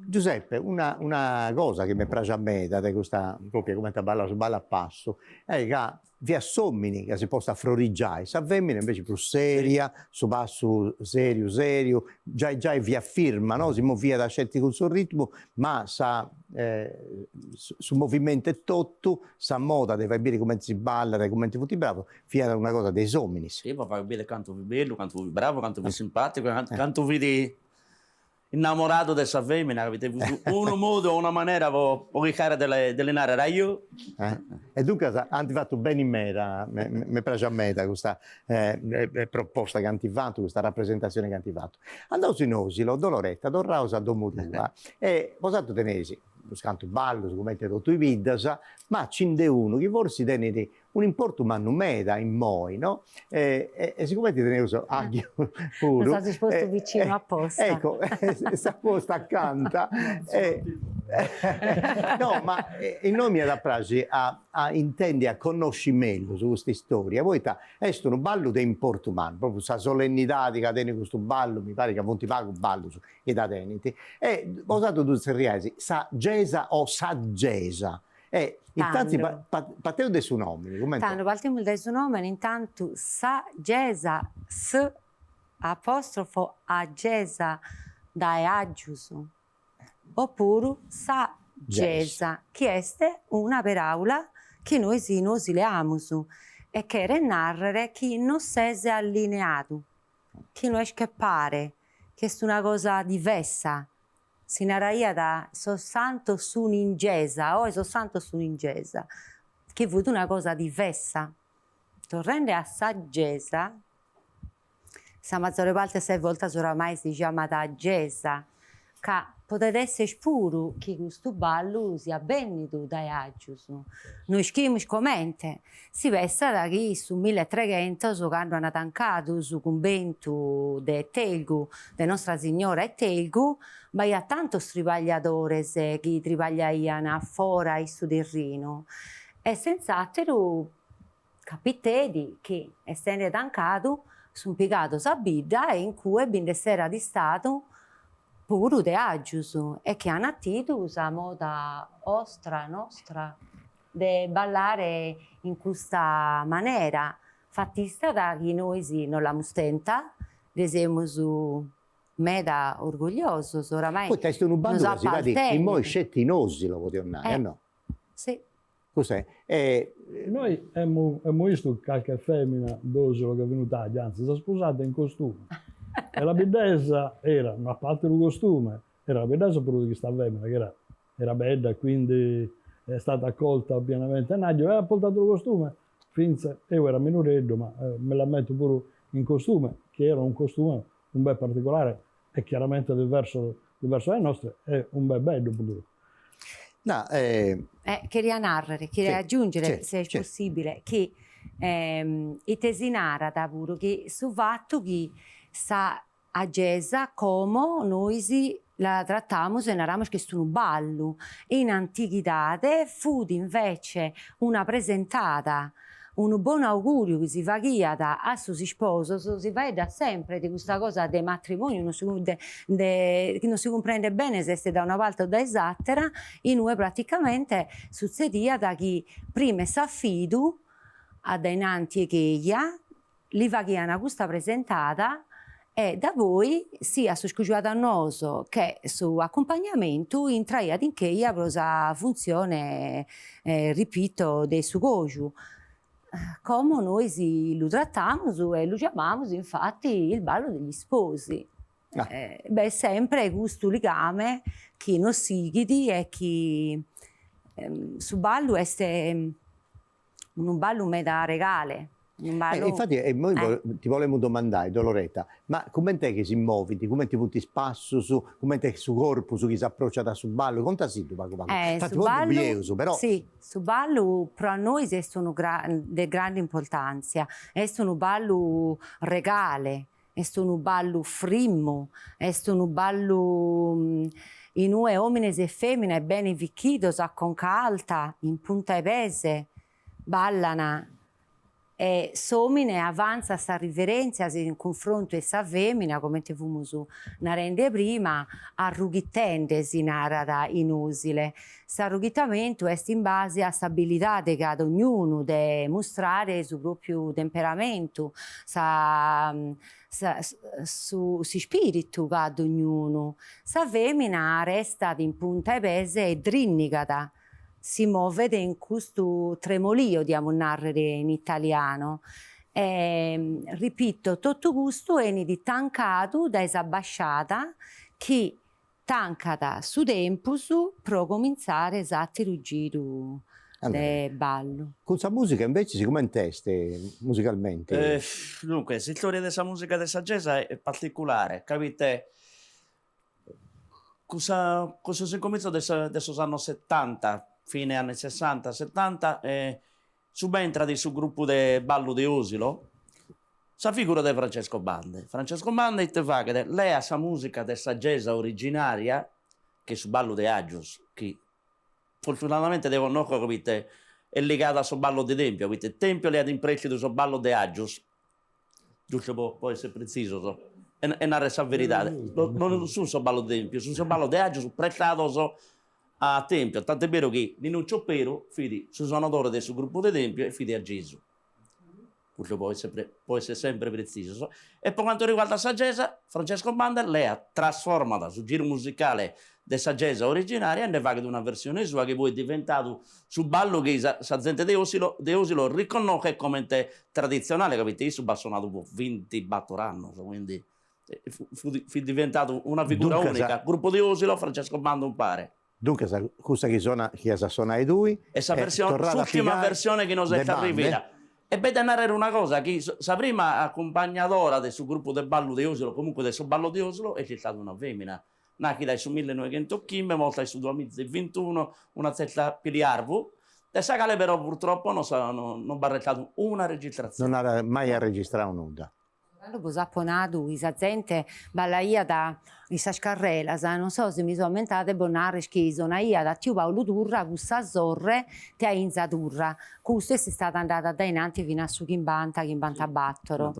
Giuseppe, una cosa che mi piace a me, da questa coppia come ti balla a passo, è che vi assomini che si possa florigiare, sa femmina invece più seria, su basso serio, già vi affirma, no? Si muove da certi col suo ritmo, ma sa su movimento è tutto, sa moda, deve capire come si balla, come ti bravo, via una cosa dei sominis. Sì, ma fa capire quanto vi bello, quanto vi bravo, quanto vi simpatico, quanto vi innamorato di questa femmina, avete avuto un modo o una maniera per ricare delle nare io. E dunque hanno fatto bene in me, mi piace a me questa proposta che hanno fatto, questa rappresentazione che hanno fatto. Andavo in Osilo, Doloretta, Dorrausa, Domodua, e vosato tenesi, buscando ballo, come tutto i vidas, ma c'inde uno che forse tiene un importo ma non meda in moi, no? E siccome ti tenevo aglio puro. Lo stato sposto vicino apposta. Ecco, sta posta accanto. No, ma il nome mi da piace a intende a conoscere meglio su questa storia. Poi è un ballo di importo umano, proprio questa solennità di catene questo ballo, mi pare che non ti pago ballo su e da teniti. E ho usato due seriasi, saggesa o saggesa. Intanto partendo dai suoi nomi. Tanto partiamo dai suoi nomi, intanto saggesa, s apostrofo agesa da eagiusu, oppure saggesa, che è una parola che noi si usiliamo e che è narrare che non si è allineato, che non è scappare, che è una cosa diversa. Si narraia da soltanto su un'ingesa, o è soltanto su un'ingesa, che vuol dire una cosa diversa. Tornando a saggesa, la maggior parte delle volte oramai si chiama agesa, che potrebbe essere pure che questo ballo sia benito dai agius. Noi scriviamo commente, si veste da chi su 1300 quando hanno tancato su convento de Telgu, de Nostra Signora e Telgu, ma hi ha tanti tribagliatori che tribagliano fuori su terreno. E senz'altro capitedi che, essendo tancato, sono piegato a bidda e in cui bin sera di stato pure de agius e che hanno attito la moda nostra di ballare in questa maniera. Fattista da che noi non la mustenta, siamo meda orgogliosi, oramai. Poi questo è un ballo che si va di in moi scetti in Osilo, potete andare, no? Sì. Cos'è? Noi abbiamo visto qualche femmina d'Osilo che è venuta, anzi, si è sposata in costume. E la bellezza era, a parte il costume, era la bellezza per questa femmina che era bella, quindi è stata accolta pienamente. Nadio aveva portato il costume, finché io ero minoretto, ma me la metto pure in costume, che era un costume un bel particolare, e chiaramente diverso dai nostri, è un bel bello pure. No, Queria narrare, queria aggiungere, se è certo. possibile, che i tesinara da pure che su fatto che sa agesa come noi la trattiamo e narramo che è un ballo. In antichità fu invece una presentata, un buon augurio che si faceva a suo sposo, si fa da sempre di questa cosa del matrimonio, che non si comprende bene se è da una parte o da esattera, in cui praticamente succedia da chi prima s'affidu a dai nanti e cheia, li facevano questa presentata e da voi sia su scugiata noso che su accompagnamento intraia in cheia per la funzione, ripeto, del suo coju. Come noi lo trattiamo e lo chiamiamo infatti il ballo degli sposi. Sempre questo legame che non si chiede e che su ballo è un ballo da regale, Infatti, ti volevo domandare, Doloretta, ma come te che si muovi, come ti punti spasso, come te su corpo, su chi si approccia su ballo, conta si tu su ballo, però... Sì, su ballo per noi è di grande importanza, è un ballo regale, è un ballo frimmo, è un ballo in noi uomini e femmine ben vicchidos a conca alta, in punta e pese, ballano. E somine avanza sta riverenza in confronto a sa femmina, come te fumus narende prima, arrughitendesi narada inusile. S'arrughitamento è in base a stabilità che ad ognuno de mostrare il proprio temperamento, su spirito che ad ognuno. Sa femmina resta in punta e pese e drinnigata. Si muove in questo tremolio, diamo narrare in italiano. Ripeto, tutto questo è di tancato da esa basciata che tancata su tempo per cominciare esatti ruggiro del ballo. Con questa musica invece si come teste musicalmente? Dunque, la storia della musica della saggezza è particolare, capite? Cosa si comincia adesso anni 70, fine anni 60, 70, subentra sul gruppo del ballo di Osilo, sa figura di Francesco Bande. Francesco Bande ti fa che lei ha sa musica della saggezza originaria, che su ballo di Agios, che fortunatamente devo non capite, è legata sul ballo di Tempio, il Tempio le ha in prestito sul ballo di Agios, giusto può essere preciso, è una resa verità, non su sul ballo di Tempio, sul ballo di Agios, prestato a Tempio, tant'è vero che Ninuccio Pero, fidi, su suonatore del suo gruppo di Tempio e fidi a Gesù. Questo può essere sempre preciso. E per quanto riguarda la saggezza, Francesco Banda lei ha trasformato sul giro musicale della saggezza originaria e ne fa una versione sua che poi è diventato sul ballo che la gente di Osilo riconosce come tradizionale, capite? Io sono suonato 20 battoranno, quindi fu diventato una figura unica. Gruppo di Osilo, Francesco Banda un pare. Dunque, questa che suona i due, e l'ultima versione che non è arrivata. E bene narrare una cosa, che la prima accompagnatore del suo gruppo del ballo di Oslo, comunque del suo ballo di Oslo, è stata una femmina, nata dai su 1915, morta su 2021, una zetta Piliarvu, e sa che però purtroppo non ha registrato una registrazione. Non ha mai registrato nulla. Quando saponado isa gente ballaia da isa scarrelas, non so se mi sono aumentate bonare schiso, naia da tiu Paolo Durra, questa zorre, te a Inza Durra. Questo è stata andata da innanti fino a su Chimbanta Battoro.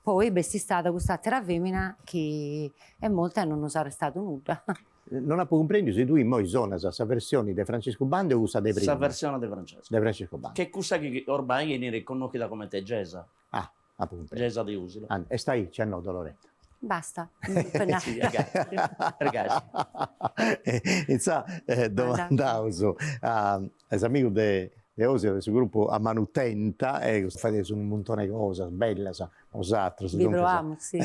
Poi è stata questa altra femmina che è molta e non sa restato nulla. Non ha compreso se tu in moi zona questa versione di Francesco Bande o questa di prima? Questa versione di Francesco. Di Francesco Bande. Che cosa che ormai viene riconosciuta come te Gesa. Appunto. Gesa di Usilo. E stai, ci hanno Doloretta. Basta. Sì, ragazzi. Inizia domandavo a amico di Osilo, del suo gruppo a Manutenta, fate su un montone di cose, belle, osatro. Vi proviamo, sì.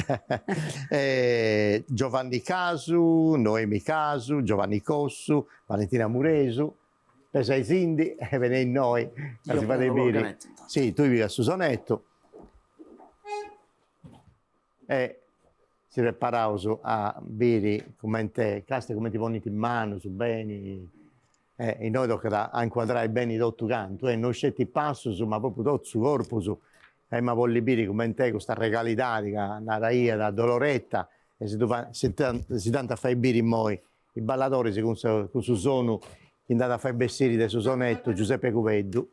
Giovanni Casu, Noemi Casu, Giovanni Cossu, Valentina Muresu, pesa i Sindi e venne in noi. Sì, tu vivi a Susonetto. E si preparava a bere come te, come ti poni in mano, su beni, e noi tocca a inquadrare bene tutto canto, non scetti passo, ma proprio tutto su corpo, ma voglio bere come te, questa regalità, una raia da Doloretta, e si tanto a fare bere in noi, i ballatori con su sono, che andate a fare bessiri del Susonetto, Giuseppe Cuveddu.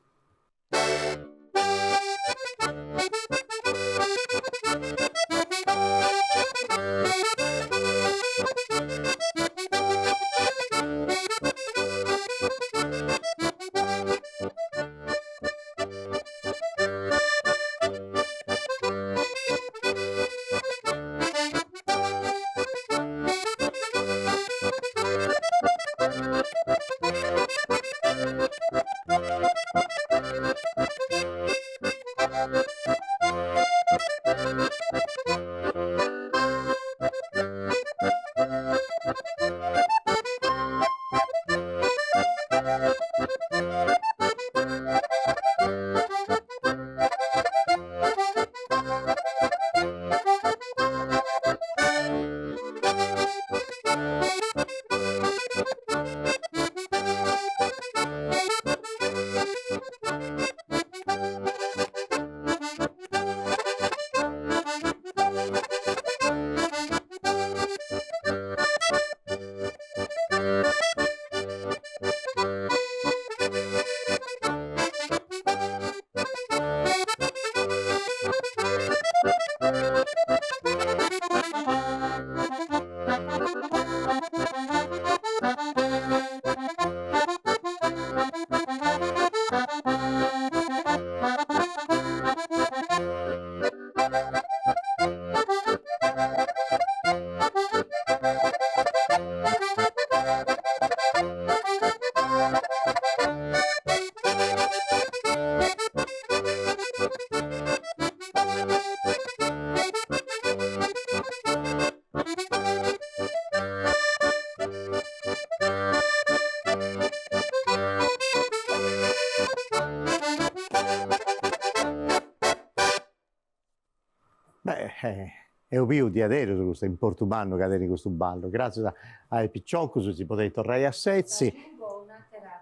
È un più di adesso su questo importante che in questo ballo. Grazie ai picciocchi si potete tornare a Sezzi.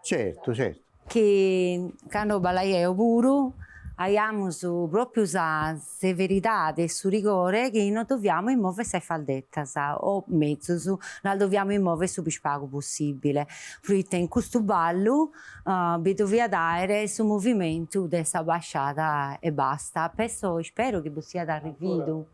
Certo, certo. Che quando ballaiamo pure, abbiamo proprio la severità del suo rigore che non dobbiamo muovere se faldetta o mezzo, non dobbiamo muovere su più spago possibile. Perché in questo ballo bisogna dare il movimento della basciata e basta. Penso, spero che sia da rivido.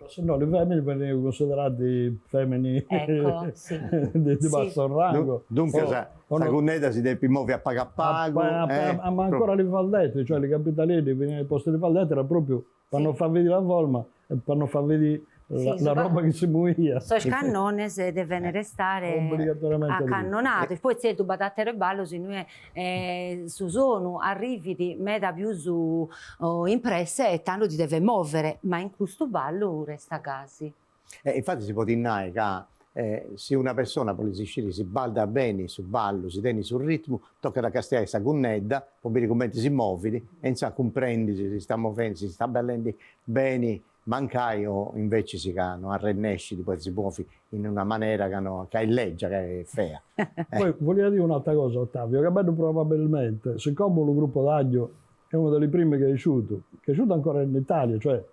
Se no, le femmine venivano considerate femmine Ecco, sì. di basso rango. Dunque, la cunnetta si deve muovere a pago. Ma ancora le faldette, cioè le capitaline venivano ai posti di faldette, era proprio per non far vedere la forma e per non far vedere la roba che si muoveva. So cannone se devono restare accannonati. Poi se tu badattere ballo, se noi sono arrivi meta più su impresse e tanto ti deve muovere, ma in questo ballo resta a casa. Infatti si può dire che se una persona vuole si balda bene sul ballo, si tiene sul ritmo, tocca da castigare questa cunnetta, poi bene commenti si muovi e non comprendi se si sta muovendo, si sta ballando bene. Mancaio invece si hanno arrennesci, poi si muovi in una maniera che è leggia, che è fea. Poi volevo dire un'altra cosa, Ottavio, che bello probabilmente, siccome il gruppo d'Aglio è uno delle prime che è cresciuto ancora in Italia, cioè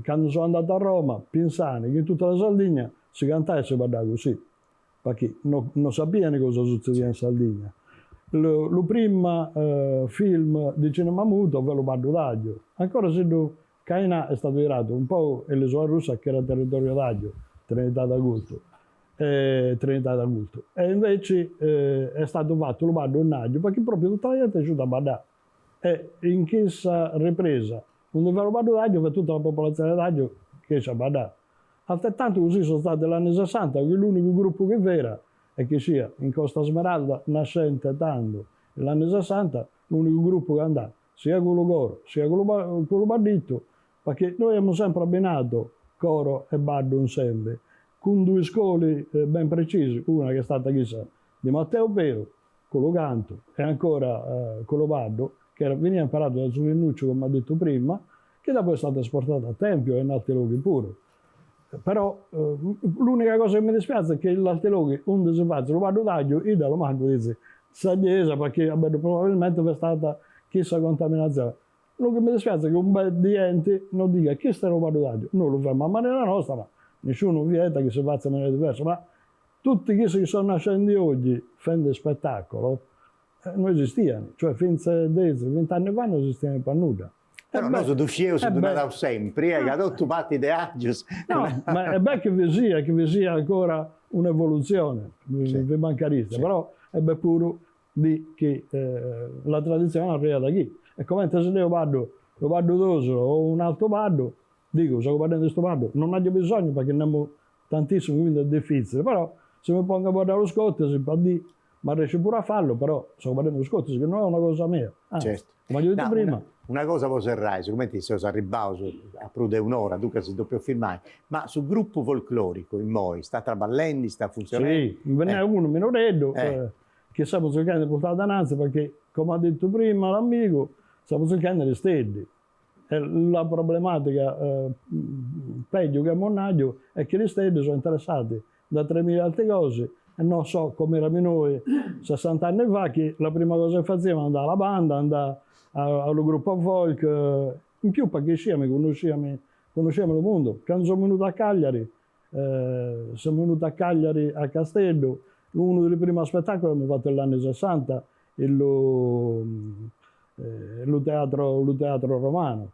quando sono andato a Roma, Pinsani, che in tutta la Sardegna si cantava e si parlava così, perché non sapevano cosa succedeva in Sardegna. Il primo film di cinema muto ve lo parlo d'Aglio, ancora se Cainà è stato girato un po' nell'isola russa che era territorio d'Aglio, Trinità d'Agulto. E invece è stato fatto lo ballo in Aglio perché proprio tutta la gente è giunta a ballare. E in questa ripresa, quando fa lo ballo d'Aglio, per tutta la popolazione d'Aglio che c'è a ballare. Altrettanto così sono stati negli anni 60, che l'unico gruppo che era e che sia in Costa Smeralda nascente tanto negli anni 60, l'unico gruppo che andava, sia con lo coro, sia con lo bardito, perché noi abbiamo sempre abbinato coro e bardo insieme, con due scuole ben precise, una che è stata chissà di Matteo Pero, con lo canto, e ancora con lo bardo, che veniva imparato da Zulinuccio, come ha detto prima, che dopo è stata esportata a Tempio e in altri luoghi pure. Però l'unica cosa che mi dispiace è che in altri luoghi, onde si fa lo bardo d'aglio, io lo mando dice sagliesa, perché probabilmente è stata chissà contaminazione. Lo che mi dispiace è che un bel di ente non dica che sta roba d'aglio, noi lo facciamo a maniera nostra, ma nessuno vieta che si faccia in maniera diversa. Ma tutti quelli che sono nascenti oggi, fanno spettacolo, non esistevano, cioè fin a 10-20 anni fa non esistevano per nulla. Però noi sono usciti da sempre, che da tutti patti di agios. No, ma è bello che vi sia ancora un'evoluzione, vi mancarista, sì. Però è bello pure di che la tradizione arriva da chi. E come se io vado d'Oslo o un altro bardo, dico, sto parlando di questo bardo, non ho bisogno perché andiamo tantissimo, quindi è difficile, però se mi pongo a guardare lo scotte, si può dire, ma riesce pure a farlo, però sto parlando di scotte, che non è una cosa mia. Certo. Come ho detto prima. Una cosa posso errare, sicuramente se arrivavo a più di un'ora, tu che si doppio filmare, ma sul gruppo folclorico in Moi, sta traballando, sta funzionando? Sì, ve n'è uno minoreddo, che stiamo cercando di portare danza perché, come ha detto prima l'amico, stiamo cercando le stelle. La problematica peggio che a Monnaggio è che le stelle sono interessate da 3.000 altre cose e non so come eravamo noi 60 anni fa che la prima cosa che facevamo andare alla banda, andare allo gruppo folk, in più perché conosciamo il mondo. Quando sono venuto a Cagliari, siamo venuti a Cagliari a Castello, uno dei primi spettacoli abbiamo fatto negli anni 60, lo teatro romano,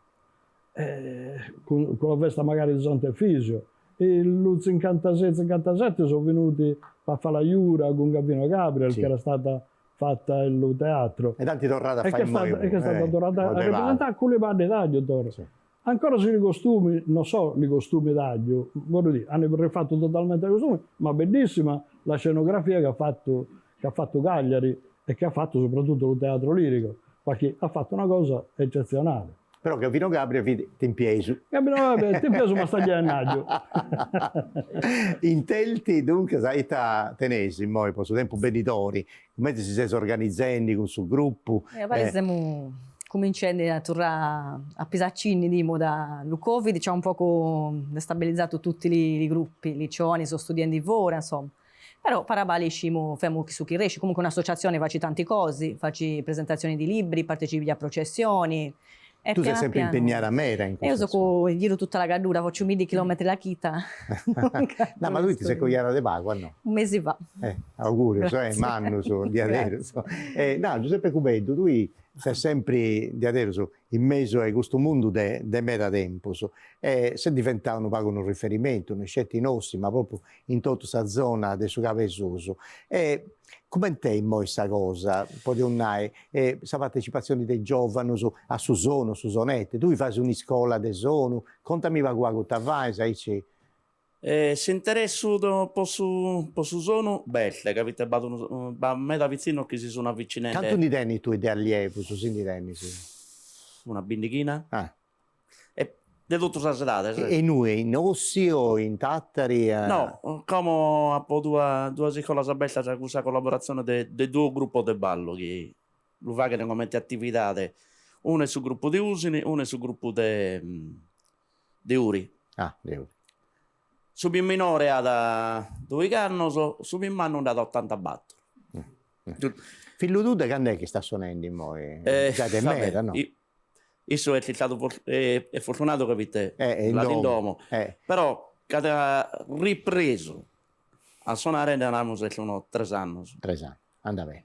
con la festa magari di Sant'Efisio. E l'57 sono venuti a fare la Iura con Gabino Gabriel, sì, che era stata fatta il teatro. E tanti tornati a fare il Moio. E che è stata tornata a rappresentare con le bande d'aglio. Sì. Ancora sui costumi, non so i costumi d'aglio, voglio dire, hanno rifatto totalmente i costumi, ma bellissima la scenografia che ha fatto Cagliari e che ha fatto soprattutto il teatro lirico, perché ha fatto una cosa eccezionale. Però Gabino Gabriel ti impiesu. Gabino Gabriel ti impiesu ma sta giannaggio. In telti dunque saita tenesi, poi per suo tempo benitori, come si siete organizzando con sul gruppo? Siamo cominciando a tornare a Pisacini, dimo, da il Covid, ci ha un poco destabilizzato tutti i gruppi, i giovani sono studiando di ora, insomma. Però parabali scimo femo su chi riesce, comunque un'associazione faccio tanti cose, faccio presentazioni di libri, partecipi a processioni. E Tu sei piano sempre piano... impegnata a mera in Io questo. so giro tutta la Gaddura, faccio 1000 chilometri la chita. No, ma lui ti sei cogliata di pago, no? Un mese fa. Augurio, Grazie. Mannu, di Aderuso. No, Giuseppe Cubeddu, lui sei sempre di Aderuso, in mezzo a questo mondo de mera tempo. Se diventavano pagano un riferimento, un scetti nostri, ma proprio in tutta questa zona del suo capezoso. Come te in questa cosa? Questa partecipazione dei giovani a Susono, Susonette, tu fai una scuola di sono, contami qua che vai, sai c'è. Se interesso per su sono, belle, capite? A me da vicino che si sono avvicinati. Quanto di tenni tu di allievo, su di tenni? Una bindichina. Ah. E di tutto sacerdote. Sì. E noi in Ossi o in Tattari? No, come a due scuole sabella c'è questa collaborazione dei due gruppi di ballo che lo fanno come attività. Uno è sul gruppo di Usini, uno è sul gruppo di Uri. Ah, di Uri. Su più minore da 2 canno, su più manno da 80 batto. Figlio tu da quando è che sta suonando in moi? Già di mera, no? Io sono stato fortunato, capite? In domo. Però, che ha ripreso a suonare nella musica sono 3 anni. 3 anni, anda bene.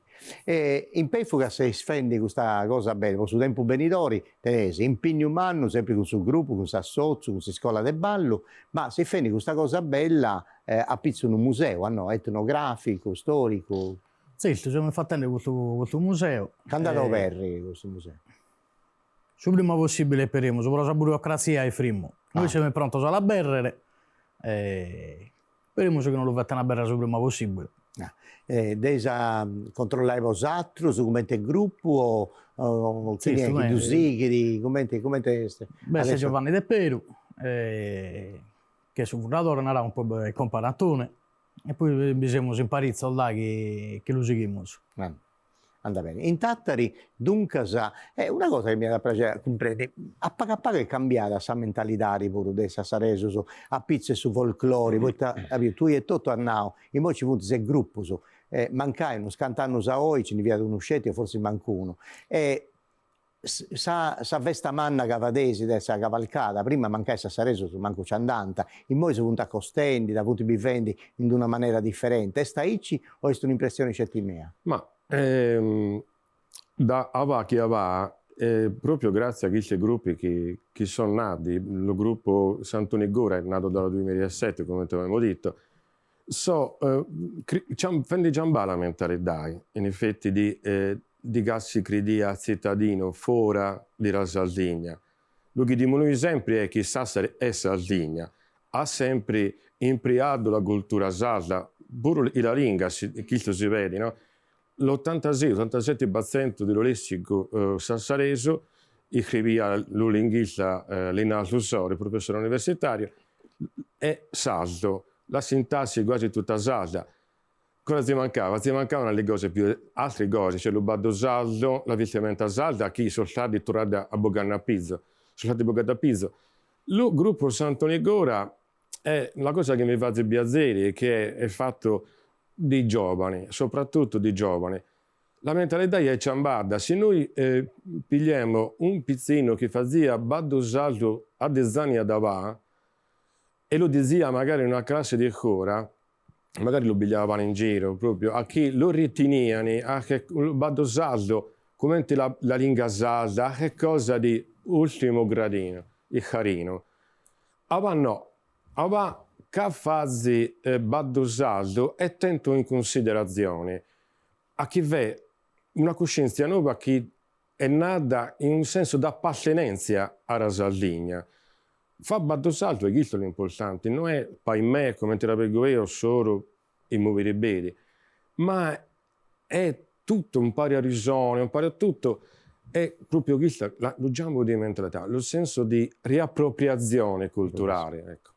In Pefuga si sfende questa cosa bella, su tempo benitori, tenesi, impegno umano, sempre con il gruppo, con questa socio, con questa scuola del ballo, ma si fende questa cosa bella a pizzo in un museo, no? Etnografico, storico. Sì, stiamo facendo questo museo. Quando lo perri questo museo? Il prima possibile speriamo, sopra la burocrazia e frimo. Noi siamo pronti alla berrere e speriamo che non lo facciano a berrere il prima possibile. Desa controllare vosaltro su come il gruppo o sì, chi come beh, sei Giovanni De Peru che è il fondatore, era un po' il comparatore e poi bisogna imparare là che lo seguiamo. Andà bene. In Tattari, dunque, è una cosa che mi ha da piacere comprendere. A paga è cambiata questa mentalità pure di Sasareso, a pizze su folklore, poi tu e tutto a now, e poi ci vuole il gruppo, mancano, scantano a oggi, ce ne via uno uscito, forse manca uno. Sa vesta manna cavadesi dessa cavalcata, prima mancava Sasareso, manco c'andanta, in poi si punta a costendi, da punti bivendi in una maniera differente. È staici o è un'impressione mia? Ma da avanti a va, proprio grazie a questi gruppi che sono nati, il gruppo Sant'Onigora è nato dal 2007, come avevamo detto, fendi già la mentalità, in effetti, di gassi credi a cittadino fuori di Sardegna. Lo che dimostrano sempre è che Sassari è Sardegna, ha sempre impriato la cultura sarda, pure la lingua, questo si vede, no? L'86-87% dello lessico sassareso scriveva lo linguista Leonardo Sori, professore universitario, è sardo, la sintassi è quasi tutta sarda. Cosa ti mancava? Ti mancavano le cose altre cose, cioè lo baddo sardo, la vestimenta sarda, chi sono stati tornati a Bogana a Pizzo, sono stati Bogana a Pizzo. Lo gruppo Sant'Onigora è una cosa che mi fa piacere, che è fatto di giovani, soprattutto di giovani. La mentalità è ciambarda. Se noi pigliamo un pizzino che faceva baddo saldo a 10 anni a davà e lo diceva magari in una classe di cura, magari lo pigliavano in giro proprio, a chi lo ritenevano, a che baddo saldo, come la lingua salda, a che cosa di ultimo gradino, il carino. Ava no, ava che fazzi baddo saldo e tento in considerazione a chi vede una coscienza nuova che è nata in un senso di appartenenza alla Sardegna. Fa baddo saldo è questo l'importante, non è per me, come te la prego io, solo i muovere bene, ma è tutto un pari a risone, un pari a tutto. È proprio questo, lo giambo di mentalità, lo senso di riappropriazione culturale. Ecco.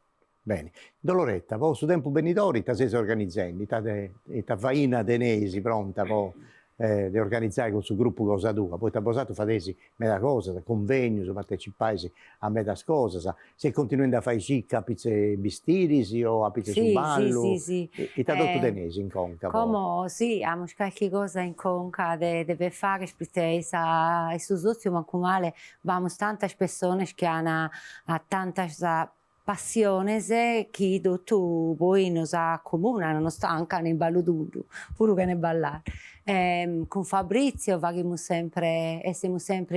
Bene. Doloretta, voi su tempo benitori ti sei organizzando, ti vaina denesi pronta, di organizzare questo gruppo Cosa Tua. Poi tabosatu fadesi meda cosa, convegni, partecipaisi a meda cosa, se continuando a fare cicca a pizze bistirisi o a pizze su ballo, sì. e tradotto tenesi in conca. Come sì, abbiamo qualche cosa in conca deve fare, perché e su sozio manco male, abbiamo tante persone che hanno tanta passione che tu poi non sa comune, non sta anche nel ballo duro, pure che ne ballare. Con Fabrizio siamo sempre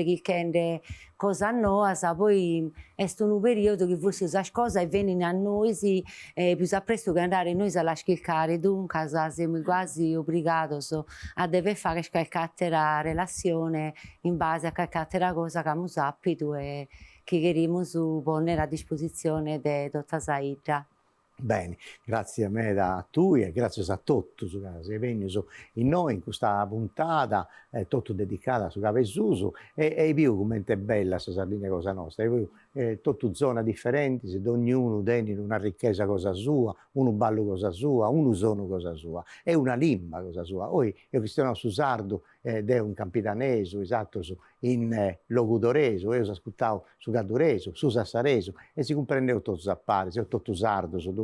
chiedendo cosa nuova, poi è un periodo che forse queste cose vengono a noi più presto che andare noi a cercare, dunque siamo quasi obbligati a dover fare qualche relazione in base a qualche cosa che abbiamo saputo e che queremos ponere a disposizione di tutta la Ida. Bene, grazie a me a tu e grazie a tutti che vengono in noi in questa puntata, tutto dedicata a Cavesuso e più come è bella questa Sardegna cosa nostra, tutto zona differenti, se ognuno tiene una ricchezza cosa sua, uno ballo cosa sua, uno sono cosa sua e una limba cosa sua. Poi io che sono su sardo ed è un campidanese, esatto, in locutoreso, io ho ascoltato su gaddureso, su sassareso e si comprendeva tutto zappare, se tutto sardo, dunque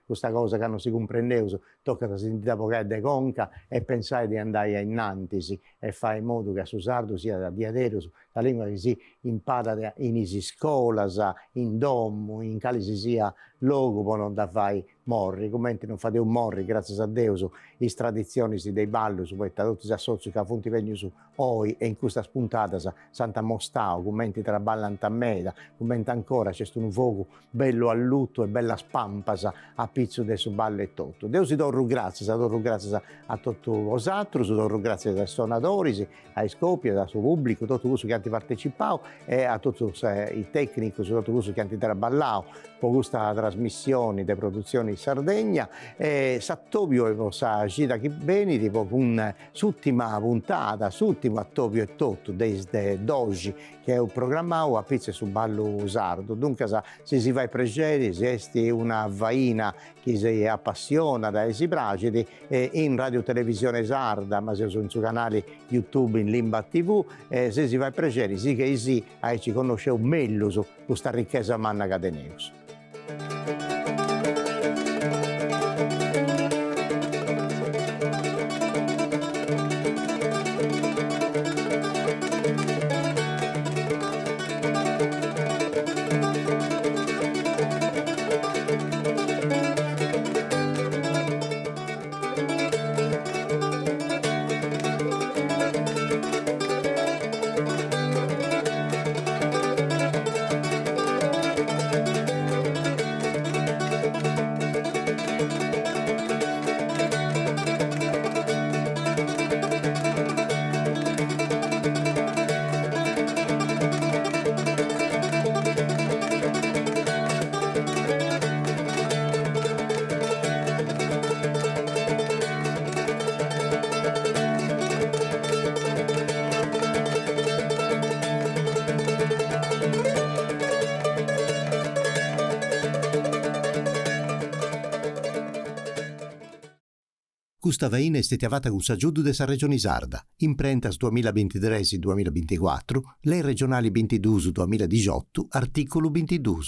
questa cosa che non si comprendeva, tocca da sentire poco de conca e pensare di andare innanti e fare in modo che su sardo sia da diadero, la lingua che si impara in isi scuola, in domo, in cali si sia luogo per non da fare morri, come non fate un morri, grazie a Dio, le tradizioni dei balli, su poi tutti gli associ che appunto vengono su oi e in questa spuntata Santa Mostao, come traballano a meda, come ancora c'è un fuoco bello a lutto e bella spampa a pizzo del suo ballo e tutto. Dio si dorru grazie a tutti vosotros, si dorru grazie ai suonatori, ai scopi, al suo pubblico, tutto questo che hanno partecipato e a tutti i tecnici, tutto questo che hanno traballato per questa trasmissione di produzioni in Sardegna e Sattobio e sa gira che bene tipo un'ultima puntata, l'ultimo Attobio e tutto desde d'oggi che è un programma a pizze su ballo sardo, dunque se si va ai pregeri, se esti una vaina che si appassiona da esi bracidi in radio televisione sarda, ma se sono su canali YouTube in Limba TV, se si va ai pregeri, sì che si ci conosce un meglio su questa ricchezza manna cadeneus. Questa veina è stata con s'aggiudo della Regione Sarda, imprentas 2023-2024, le regionali 22-2018, articolo 22.